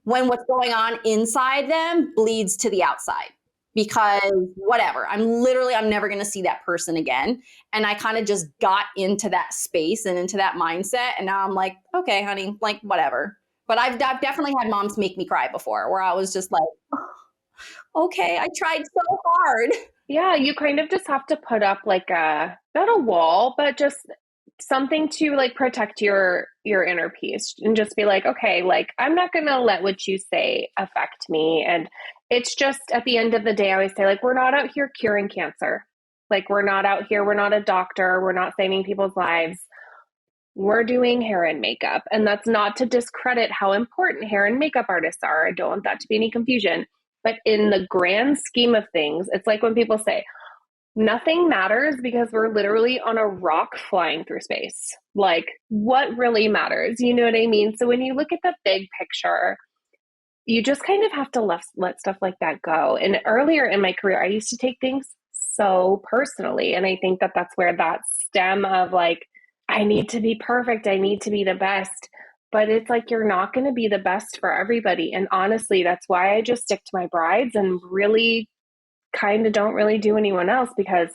when what's going on inside them bleeds to the outside, because whatever, I'm never going to see that person again. And I kind of just got into that space and into that mindset, and now I'm like, okay honey, like whatever. But I've definitely had moms make me cry before, where I was just like, oh, okay, I tried so hard. Yeah, you kind of just have to put up like a not a wall, but just something to like protect your inner peace and just be like, okay, like I'm not going to let what you say affect me. And it's just at the end of the day, I always say like we're not out here curing cancer. Like we're not out here, we're not a doctor, we're not saving people's lives. We're doing hair and makeup. And that's not to discredit how important hair and makeup artists are. I don't want that to be any confusion. But in the grand scheme of things, it's like when people say, nothing matters because we're literally on a rock flying through space. Like, what really matters? You know what I mean? So when you look at the big picture, you just kind of have to let stuff like that go. And earlier in my career, I used to take things so personally. And I think that that's where that stem of like, I need to be perfect, I need to be the best. But it's like you're not going to be the best for everybody. And honestly, that's why I just stick to my brides and really kind of don't really do anyone else, because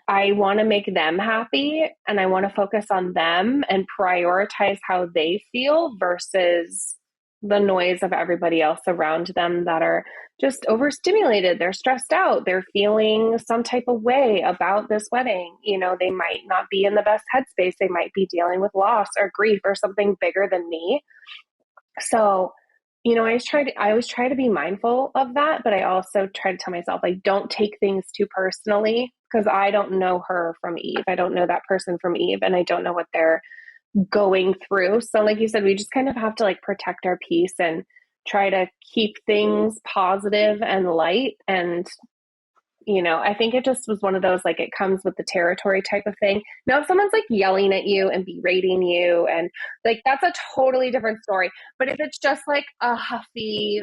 I want to make them happy and I want to focus on them and prioritize how they feel versus the noise of everybody else around them that are just overstimulated. They're stressed out. They're feeling some type of way about this wedding. You know, they might not be in the best headspace. They might be dealing with loss or grief or something bigger than me. So, I always try to be mindful of that, but I also try to tell myself, like, don't take things too personally, because I don't know her from Eve. I don't know that person from Eve, and I don't know what they're going through. So, like you said, we just kind of have to like protect our peace and try to keep things positive and light. And I think it just was one of those, like, it comes with the territory type of thing. Now, if someone's like yelling at you and berating you, and like, that's a totally different story. But if it's just like a huffy,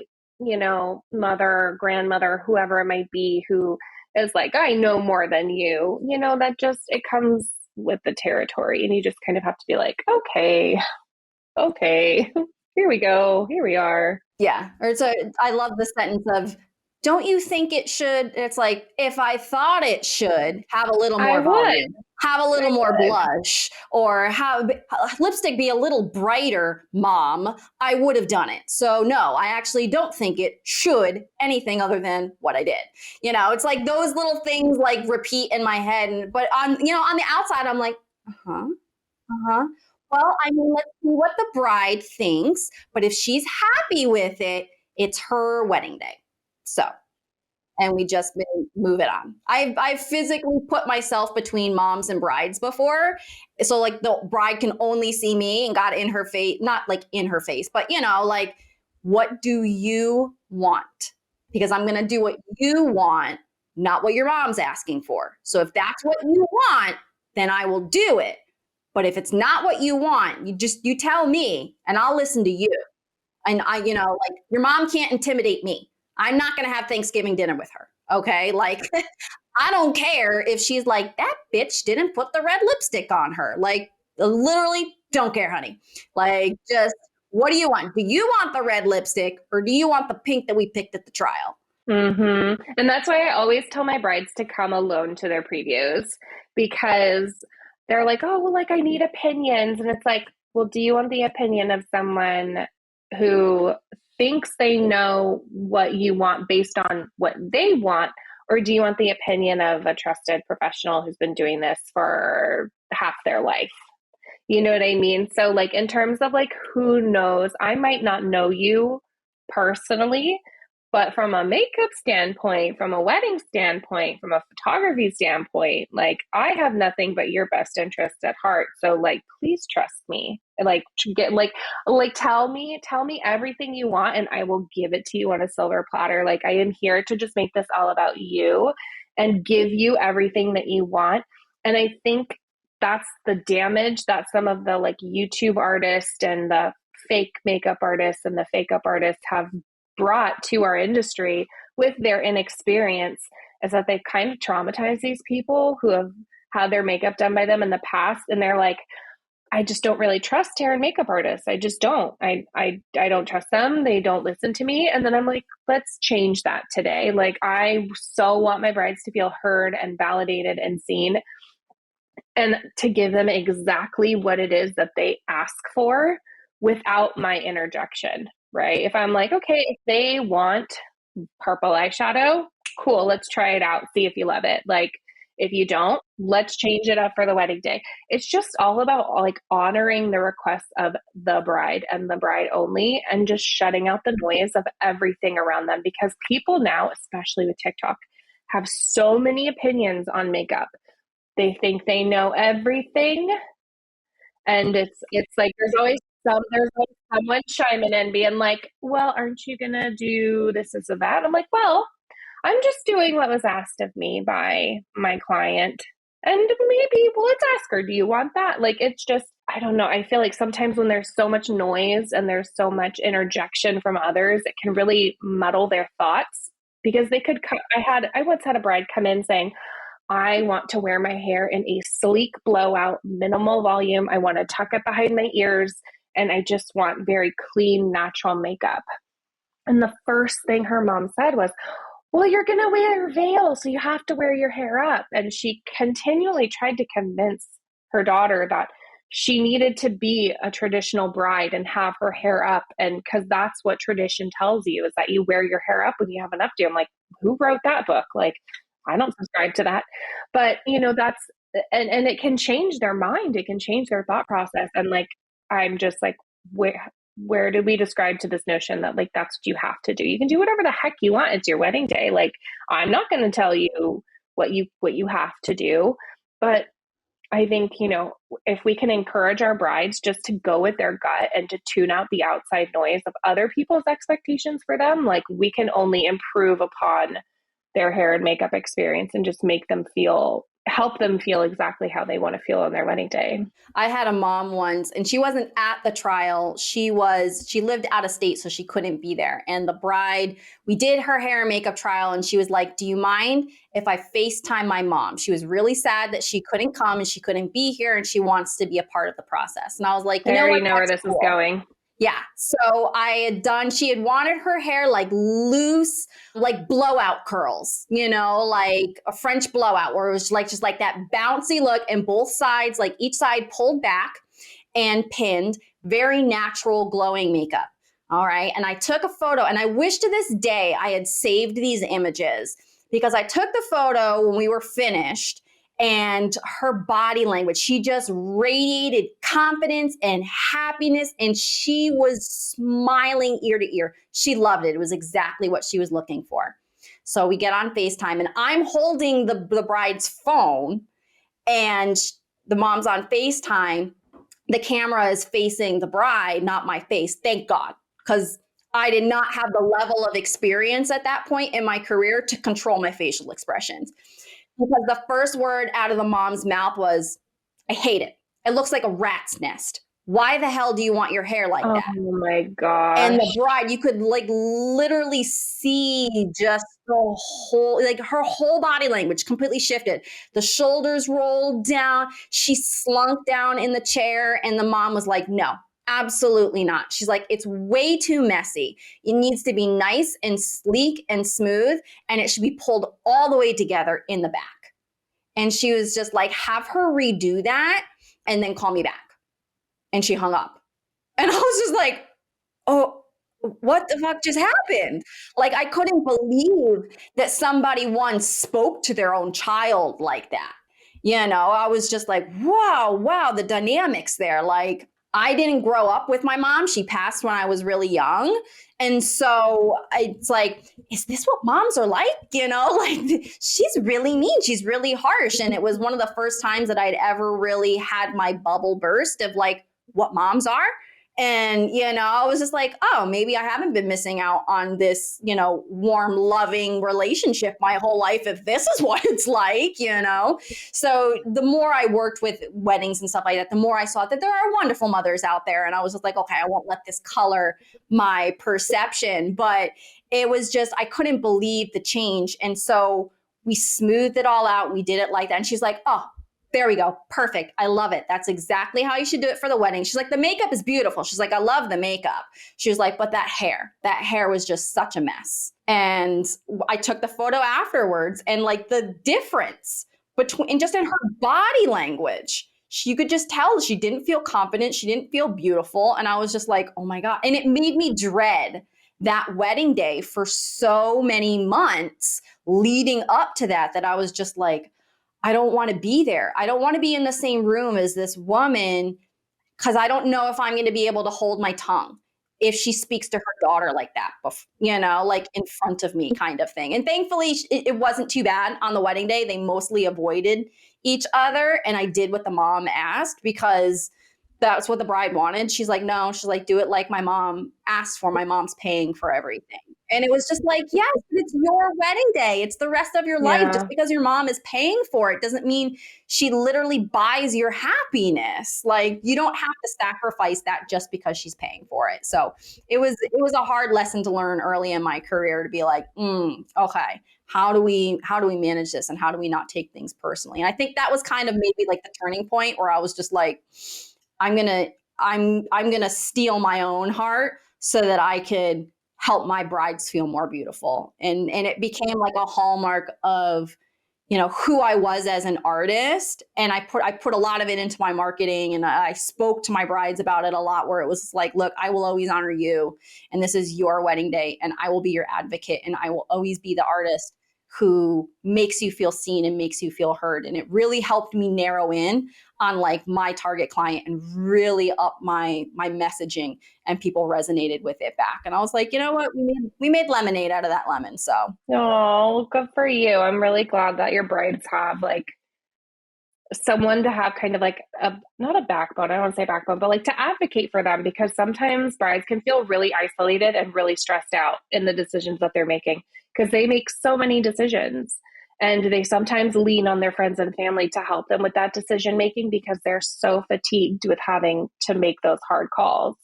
mother, grandmother, whoever it might be, who is like, I know more than you, that just, it comes with the territory. And you just kind of have to be like, okay, here we go. Here we are. Yeah. I love the sentence of, don't you think it should? It's like, if I thought it should have a little I more would. volume, have a little I more would. blush, or have lipstick be a little brighter, mom, I would have done it. So no, I actually don't think it should anything other than what I did. It's like those little things like repeat in my head. But on the outside, I'm like, uh-huh, uh-huh. Well, I mean, let's see what the bride thinks. But if she's happy with it, it's her wedding day. So, and we just move it on. I've physically put myself between moms and brides before, so like the bride can only see me and got in her face, not like in her face, but like, what do you want? Because I'm gonna do what you want, not what your mom's asking for. So if that's what you want, then I will do it. But if it's not what you want, you tell me, and I'll listen to you. And like, your mom can't intimidate me. I'm not going to have Thanksgiving dinner with her. Okay. Like, I don't care if she's like, that bitch didn't put the red lipstick on her. Like, literally don't care, honey. Like, just, what do you want? Do you want the red lipstick, or do you want the pink that we picked at the trial? And that's why I always tell my brides to come alone to their previews, because they're like, oh, well, like, I need opinions. And it's like, well, do you want the opinion of someone who thinks they know what you want based on what they want? Or do you want the opinion of a trusted professional who's been doing this for half their life? You know what I mean? So, like, in terms of like, who knows, I might not know you personally, but from a makeup standpoint, from a wedding standpoint, from a photography standpoint, like, I have nothing but your best interests at heart. So, like, please trust me. Like, get tell me everything you want, and I will give it to you on a silver platter. Like, I am here to just make this all about you and give you everything that you want. And I think that's the damage that some of the like YouTube artists and the fake makeup artists and the fake up artists have brought to our industry with their inexperience, is that they've kind of traumatized these people who have had their makeup done by them in the past. And they're like, I just don't really trust hair and makeup artists. I just don't. I don't trust them. They don't listen to me. And then I'm like, let's change that today. Like, I so want my brides to feel heard and validated and seen, and to give them exactly what it is that they ask for without my interjection, right? If I'm like, okay, if they want purple eyeshadow, cool, let's try it out, see if you love it. Like, if you don't, let's change it up for the wedding day. It's just all about like honoring the requests of the bride and the bride only, and just shutting out the noise of everything around them, because people now, especially with TikTok, have so many opinions on makeup. They think they know everything, and it's like there's always someone chiming in being like, well, aren't you gonna do this or that? I'm like, well, I'm just doing what was asked of me by my client, and maybe, well, let's ask her, do you want that? Like, it's just, I don't know, I feel like sometimes when there's so much noise and there's so much interjection from others, it can really muddle their thoughts, because they could I once had a bride come in saying, I want to wear my hair in a sleek blowout, minimal volume. I want to tuck it behind my ears, and I just want very clean, natural makeup. And the first thing her mom said was, well, you're going to wear a veil, so you have to wear your hair up. And she continually tried to convince her daughter that she needed to be a traditional bride and have her hair up. And because that's what tradition tells you, is that you wear your hair up when you have an updo. I'm like, who wrote that book? Like, I don't subscribe to that. But, that's, and it can change their mind. It can change their thought process. And like, I'm just like, where did we describe to this notion that like, that's what you have to do? You can do whatever the heck you want. It's your wedding day. Like, I'm not going to tell you what you have to do. But I think, if we can encourage our brides just to go with their gut and to tune out the outside noise of other people's expectations for them, like, we can only improve upon their hair and makeup experience and just help them feel exactly how they want to feel on their wedding day. I had a mom once, and she wasn't at the trial. She lived out of state, so she couldn't be there. And the bride, we did her hair and makeup trial, and she was like, do you mind if I FaceTime my mom? She was really sad that she couldn't come and she couldn't be here, and she wants to be a part of the process. And I was like, you know what? Where this is going. Yeah. So she had wanted her hair like loose, like blowout curls, like a French blowout where it was like just like that bouncy look and both sides, like each side pulled back and pinned, very natural glowing makeup. All right. And I took a photo, and I wish to this day I had saved these images because I took the photo when we were finished, and her body language, she just radiated confidence and happiness, and she was smiling ear to ear. She loved it. It was exactly what she was looking for. So we get on FaceTime, and I'm holding the bride's phone, and the mom's on FaceTime. The camera is facing the bride, not my face. Thank God, because I did not have the level of experience at that point in my career to control my facial expressions. Because the first word out of the mom's mouth was, I hate it. It looks like a rat's nest. Why the hell do you want your hair like Oh that? my And the gosh. bride, you could like literally see just the whole, like her whole body language completely shifted. The shoulders rolled down. She slunk down in the chair, and the mom was like, no, absolutely not. She's like, it's way too messy. It needs to be nice and sleek and smooth, and it should be pulled all the way together in the back. And she was just like, have her redo that and then call me back. And she hung up. And I was just like, oh, what the fuck just happened? Like, I couldn't believe that somebody once spoke to their own child like that. I was just like, wow, the dynamics there. Like, I didn't grow up with my mom. She passed when I was really young. And so it's like, is this what moms are like? Like she's really mean. She's really harsh. And it was one of the first times that I'd ever really had my bubble burst of like what moms are. And, I was just like, oh, maybe I haven't been missing out on this, warm, loving relationship my whole life if this is what it's like. So the more I worked with weddings and stuff like that, the more I saw that there are wonderful mothers out there. And I was just like, okay, I won't let this color my perception. But it was just, I couldn't believe the change. And so we smoothed it all out. We did it like that. And she's like, oh, there we go. Perfect. I love it. That's exactly how you should do it for the wedding. She's like, the makeup is beautiful. She's like, I love the makeup. She was like, but that hair was just such a mess. And I took the photo afterwards, and like the difference between, just in her body language, you could just tell she didn't feel confident. She didn't feel beautiful. And I was just like, oh my God. And it made me dread that wedding day for so many months leading up to that I was just like, I don't want to be there. I don't want to be in the same room as this woman because I don't know if I'm going to be able to hold my tongue if she speaks to her daughter like that, like in front of me kind of thing. And thankfully, it wasn't too bad on the wedding day. They mostly avoided each other. And I did what the mom asked because that's what the bride wanted. She's like, no, she's like, do it like my mom asked for. My mom's paying for everything. And it was just like, yes, it's your wedding day. It's the rest of your life. Just Yeah. because your mom is paying for it doesn't mean she literally buys your happiness. Like you don't have to sacrifice that just because she's paying for it. So it was a hard lesson to learn early in my career to be like, okay, how do we manage this, and how do we not take things personally? And I think that was kind of maybe like the turning point where I was just like, I'm gonna steal my own heart so that I could help my brides feel more beautiful. And it became like a hallmark of who I was as an artist. And I put a lot of it into my marketing, and I spoke to my brides about it a lot, where it was like, look, I will always honor you, and this is your wedding day, and I will be your advocate, and I will always be the artist who makes you feel seen and makes you feel heard. And it really helped me narrow in on like my target client and really up my messaging, and people resonated with it back. And I was like, you know what? We made lemonade out of that lemon. So Oh, good for you. I'm really glad that your brides have like someone to have kind of like not a backbone, I don't want to say backbone, but like to advocate for them, because sometimes brides can feel really isolated and really stressed out in the decisions that they're making because they make so many decisions, and they sometimes lean on their friends and family to help them with that decision making because they're so fatigued with having to make those hard calls.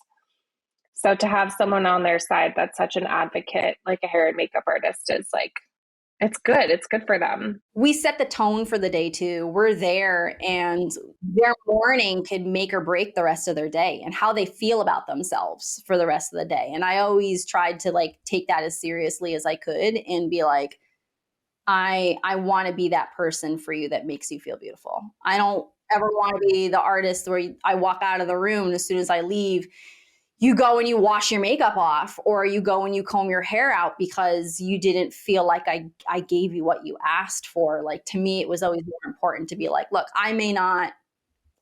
So to have someone on their side that's such an advocate, like a hair and makeup artist, is like It's good. It's good for them. We set the tone for the day too. We're there, and their morning could make or break the rest of their day and how they feel about themselves for the rest of the day. And I always tried to like take that as seriously as I could and be like, I want to be that person for you that makes you feel beautiful. I don't ever want to be the artist where I walk out of the room and as soon as I leave, you go and you wash your makeup off, or you go and you comb your hair out because you didn't feel like I gave you what you asked for. Like to me, it was always more important to be like, look, I may not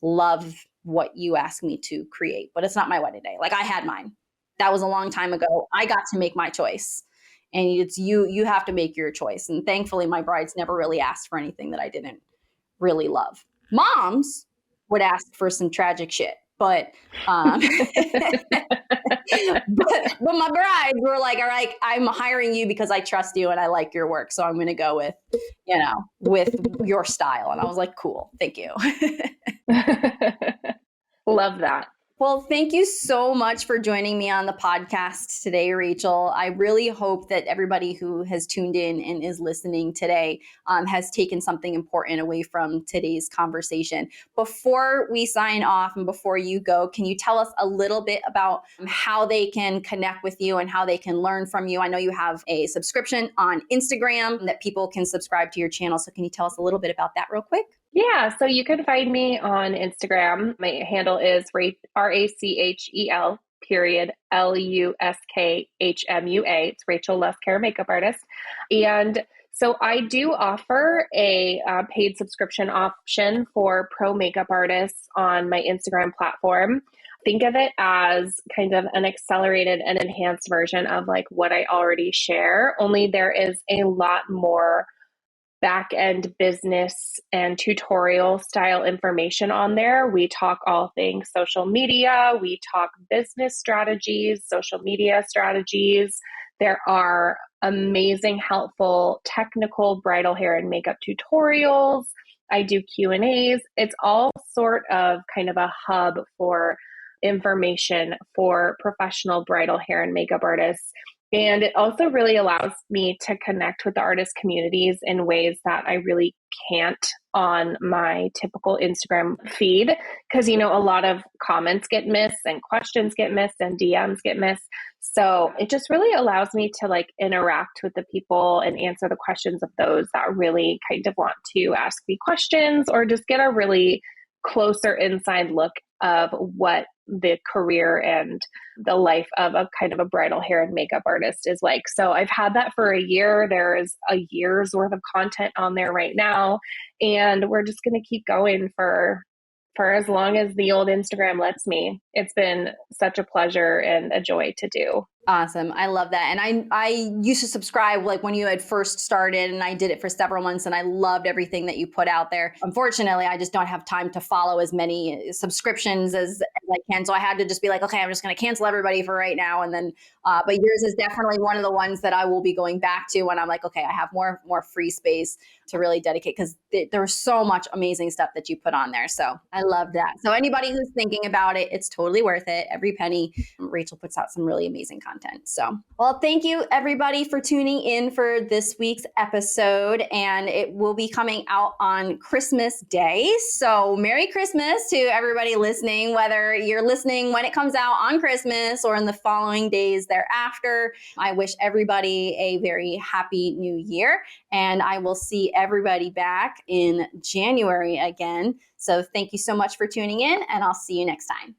love what you asked me to create, but it's not my wedding day. Like I had mine. That was a long time ago. I got to make my choice. And it's you have to make your choice. And thankfully my brides never really asked for anything that I didn't really love. Moms would ask for some tragic shit. But but my brides were like, all right, I'm hiring you because I trust you and I like your work. So I'm going to go with your style. And I was like, cool, thank you. Love that. Well, thank you so much for joining me on the podcast today, Rachel. I really hope that everybody who has tuned in and is listening today has taken something important away from today's conversation. Before we sign off and before you go, can you tell us a little bit about how they can connect with you and how they can learn from you? I know you have a subscription on Instagram that people can subscribe to your channel. So can you tell us a little bit about that real quick? Yeah, so you can find me on Instagram. My handle is Rachel period LuskHMua. It's Rachel Lusk Hair Makeup Artist. And so I do offer a paid subscription option for pro makeup artists on my Instagram platform. Think of it as kind of an accelerated and enhanced version of like what I already share, only there is a lot more back end business and tutorial style information on there. We talk all things social media, we talk business strategies, social media strategies. There are amazing, helpful, technical bridal hair and makeup tutorials. I do Q&As. It's all sort of kind of a hub for information for professional bridal hair and makeup artists. And it also really allows me to connect with the artist communities in ways that I really can't on my typical Instagram feed. Because, a lot of comments get missed and questions get missed and DMs get missed. So it just really allows me to like interact with the people and answer the questions of those that really kind of want to ask me questions or just get a really closer inside look of what the career and the life of a kind of a bridal hair and makeup artist is like. So I've had that for a year. There is a year's worth of content on there right now. And we're just going to keep going for as long as the old Instagram lets me. It's been such a pleasure and a joy to do. Awesome. I love that. And I used to subscribe like when you had first started, and I did it for several months and I loved everything that you put out there. Unfortunately, I just don't have time to follow as many subscriptions as I can. So I had to just be like, okay, I'm just going to cancel everybody for right now. And then, but yours is definitely one of the ones that I will be going back to when I'm like, okay, I have more free space to really dedicate, because there's so much amazing stuff that you put on there. So I love that. So anybody who's thinking about it, it's totally worth it. Every penny. Rachel puts out some really amazing content. So, well, thank you everybody for tuning in for this week's episode, and it will be coming out on Christmas Day. So Merry Christmas to everybody listening, whether you're listening when it comes out on Christmas or in the following days thereafter. I wish everybody a very happy new year, and I will see everybody back in January again. So thank you so much for tuning in, and I'll see you next time.